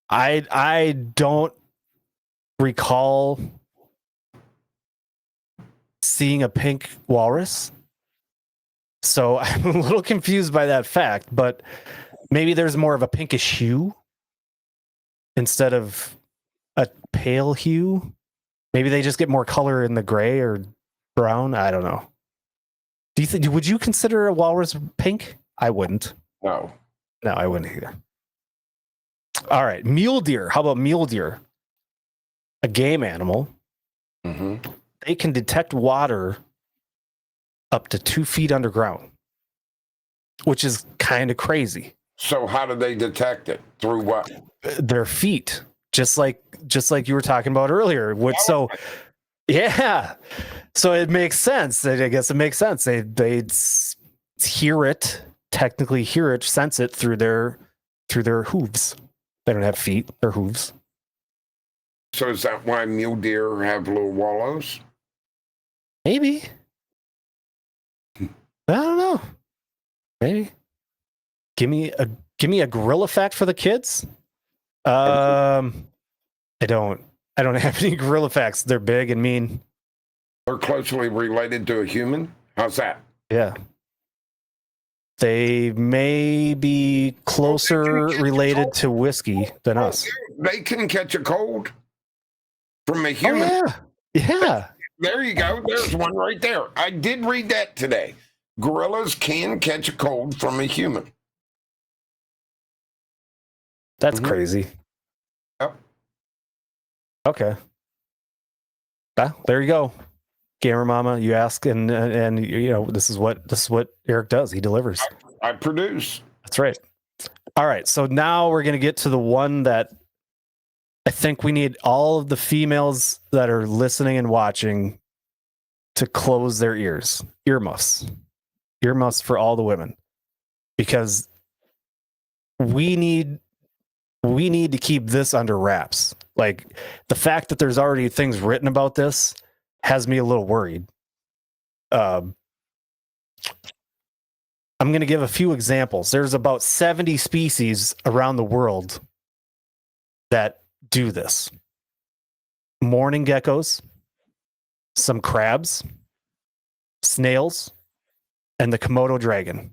I don't recall seeing a pink walrus, so I'm a little confused by that fact. But maybe there's more of a pinkish hue instead of a pale hue. Maybe they just get more color in the gray or brown. I don't know. Do you think? Would you consider a walrus pink? I wouldn't. No, I wouldn't either. All right, mule deer. How about mule deer? A game animal. They can detect water up to 2 feet underground, which is kind of crazy. So how do they detect it? Through what? Their feet, just like you were talking about earlier. So it makes sense. I guess it makes sense. They hear it, technically hear it, sense it through their hooves. They don't have feet; they're hooves. So is that why mule deer have little wallows? Maybe. I don't know. Maybe. Give me a gorilla fact for the kids. I don't have any gorilla facts. They're big and mean. They're closely related to a human? How's that? Yeah. They may be closer related to whiskey than us. They can catch a cold from a human. Oh, yeah. There you go. There's one right there. I did read that today. Gorillas can catch a cold from a human. That's crazy. Yep. Okay. There you go. Gamer Mama, you ask, and you know this is what Eric does. He delivers. I produce. That's right. All right. So now we're gonna get to the one that I think we need all of the females that are listening and watching to close their earmuffs for all the women, because we need to keep this under wraps. Like, the fact that there's already things written about this has me a little worried. I'm going to give a few examples. There's about 70 species around the world that do this. Mourning geckos, some crabs, snails, and the Komodo dragon.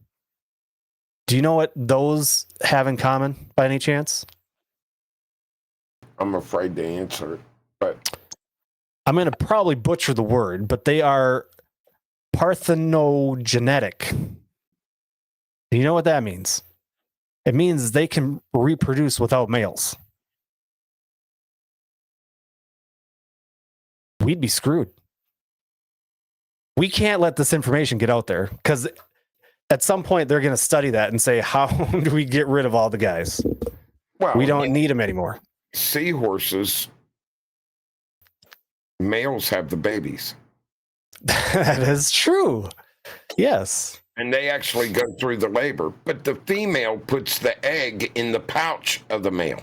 Do you know what those have in common by any chance? I'm afraid to answer it, but I'm going to probably butcher the word, but they are parthenogenetic. Do you know what that means? It means they can reproduce without males. We'd be screwed. We can't let this information get out there because at some point they're going to study that and say, how do we get rid of all the guys? well, We don't need them anymore. seahorses, males have the babies. That is true. Yes. And they actually go through the labor, but the female puts the egg in the pouch of the male.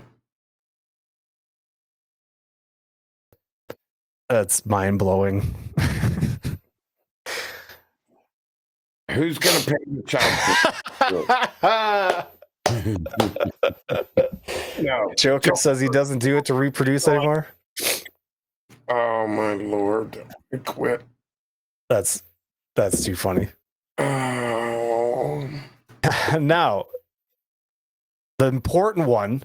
That's mind-blowing. Who's going to pay the child support? No. Joker says he doesn't do it to reproduce anymore. Oh my Lord! I quit. That's too funny. Oh. Now, the important one.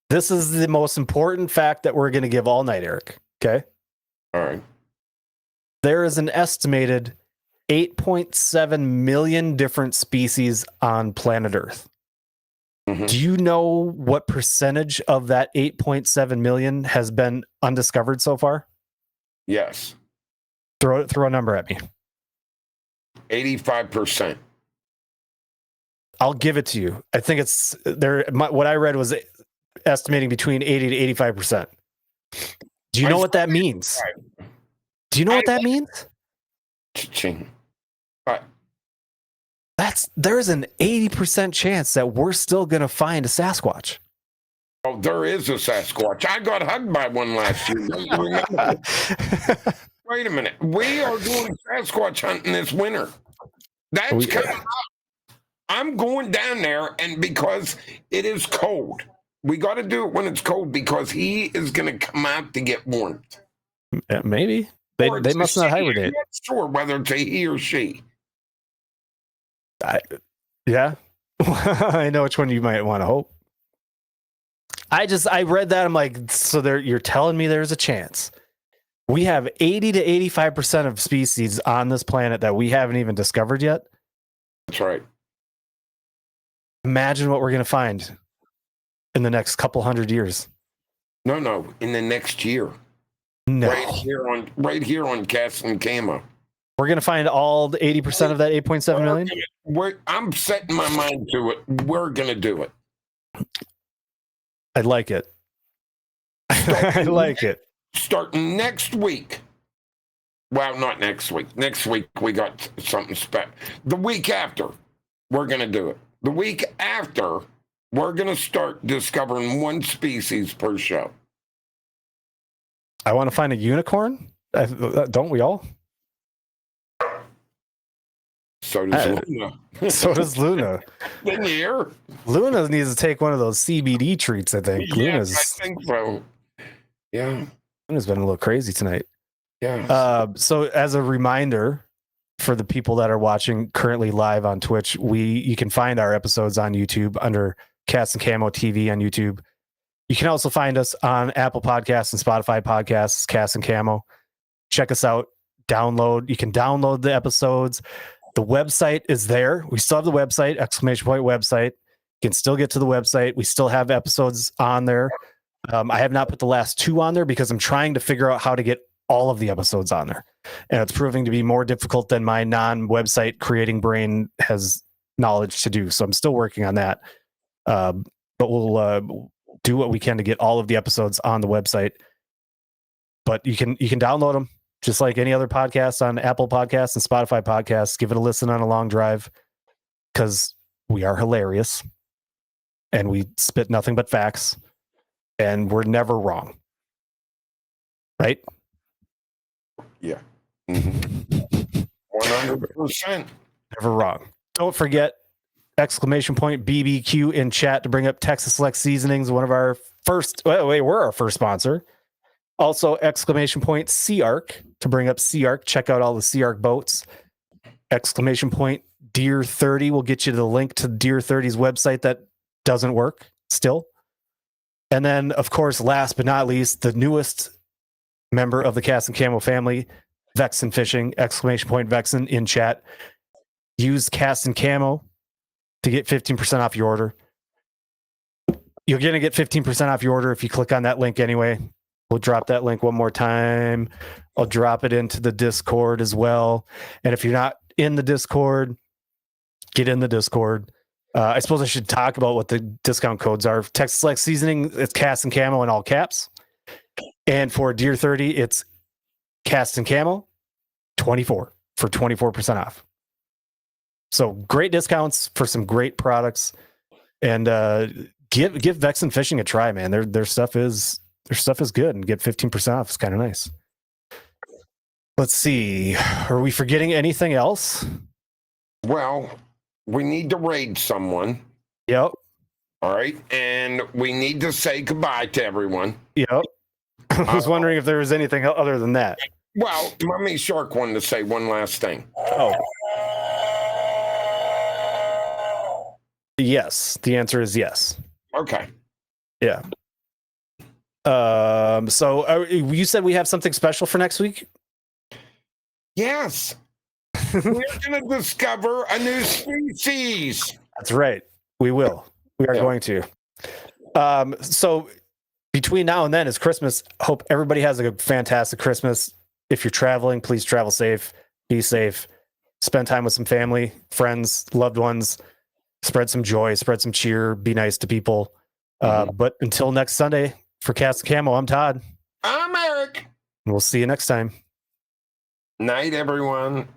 This is the most important fact that we're going to give all night, Eric. Okay. All right. There is an estimated 8.7 million different species on planet Earth. Mhm. Do you know what percentage of that 8.7 million has been undiscovered so far? Yes. Throw a number at me. 85%. I'll give it to you. I think it's there. What I read was estimating between 80 to 85%. Do you know what that means? Do you know what that means? Cha-ching. What? There's an 80% chance that we're still going to find a Sasquatch. Oh, there is a Sasquatch. I got hugged by one last year. Don't you remember? Wait a minute. We are doing Sasquatch hunting this winter. That's coming up. I'm going down there, and because it is cold, we got to do it when it's cold because he is going to come out to get warmth. Maybe. They must not hibernate. I'm not sure whether it's a he or she. Yeah. I know which one you might want to hope. I read that. I'm like, so you're telling me there's a chance. We have 80 to 85% of species on this planet that we haven't even discovered yet. That's right. Imagine what we're going to find in the next couple hundred years. No, in the next year. No. Right here on Cast and Camo. We're going to find all the 80% of that 8.7 million? I'm setting my mind to it. We're going to do it. I like it. I like it. Starting next week. Well, not next week. Next week, we got something special. The week after, we're going to do it. The week after, we're going to start discovering one species per show. I want to find a unicorn. Don't we all? So does Luna. So does Luna. Didn't you hear? Luna needs to take one of those CBD treats, I think. Yes, I think so. Yeah. Luna's been a little crazy tonight. Yeah. So as a reminder for the people that are watching currently live on Twitch, you can find our episodes on YouTube under Cats and Camo TV on YouTube. You can also find us on Apple Podcasts and Spotify Podcasts, Cats and Camo. Check us out. Download. You can download the episodes. The website is there. We still have the website, ! Website. You can still get to the website. We still have episodes on there. I have not put the last 2 on there because I'm trying to figure out how to get all of the episodes on there. And it's proving to be more difficult than my non-website creating brain has knowledge to do. So I'm still working on that. But we'll do what we can to get all of the episodes on the website. But you can download them just like any other podcast on Apple Podcasts and Spotify Podcasts. Give it a listen on a long drive because we are hilarious and we spit nothing but facts and we're never wrong. Right? Yeah. 100%. Never wrong. Don't forget, exclamation point BBQ in chat to bring up Texas Select Seasonings, one of our first, we're our first sponsor. Also, exclamation point Sea-Arc to bring up Sea-Arc. Check out all the Sea-Arc boats. Exclamation point Deer 30 will get you to the link to Deer 30's website that doesn't work still. And then, of course, last but not least, the newest member of the Cast and Camo family, Vexan Fishing, exclamation point Vexan in chat. Use Cast and Camo to get 15% off your order. You're going to get 15% off your order if you click on that link anyway. We'll drop that link one more time. I'll drop it into the Discord as well. And if you're not in the Discord, get in the Discord. I suppose I should talk about what the discount codes are. Texas Select Seasoning, it's Cast and Camo in all caps. And for Deer 30, it's Cast and Camo 24 for 24% off. So great discounts for some great products. And give Vexan Fishing a try, man. Their stuff is good, and get 15% off. It's kind of nice. Let's see. Are we forgetting anything else? Well, we need to raid someone. Yep. All right. And we need to say goodbye to everyone. Yep. I was wondering if there was anything other than that. Well, Mummy Shark wanted to say one last thing. Oh. Yes. The answer is yes. Okay. Yeah. So you said we have something special for next week? Yes. We're going to discover a new species. That's right. We will. We are going to. So between now and then is Christmas. Hope everybody has a fantastic Christmas. If you're traveling, please travel safe. Be safe. Spend time with some family, friends, loved ones. Spread some joy. Spread some cheer. Be nice to people. But until next Sunday, for Cast and Camo, I'm Todd. I'm Eric. And we'll see you next time. Night, everyone.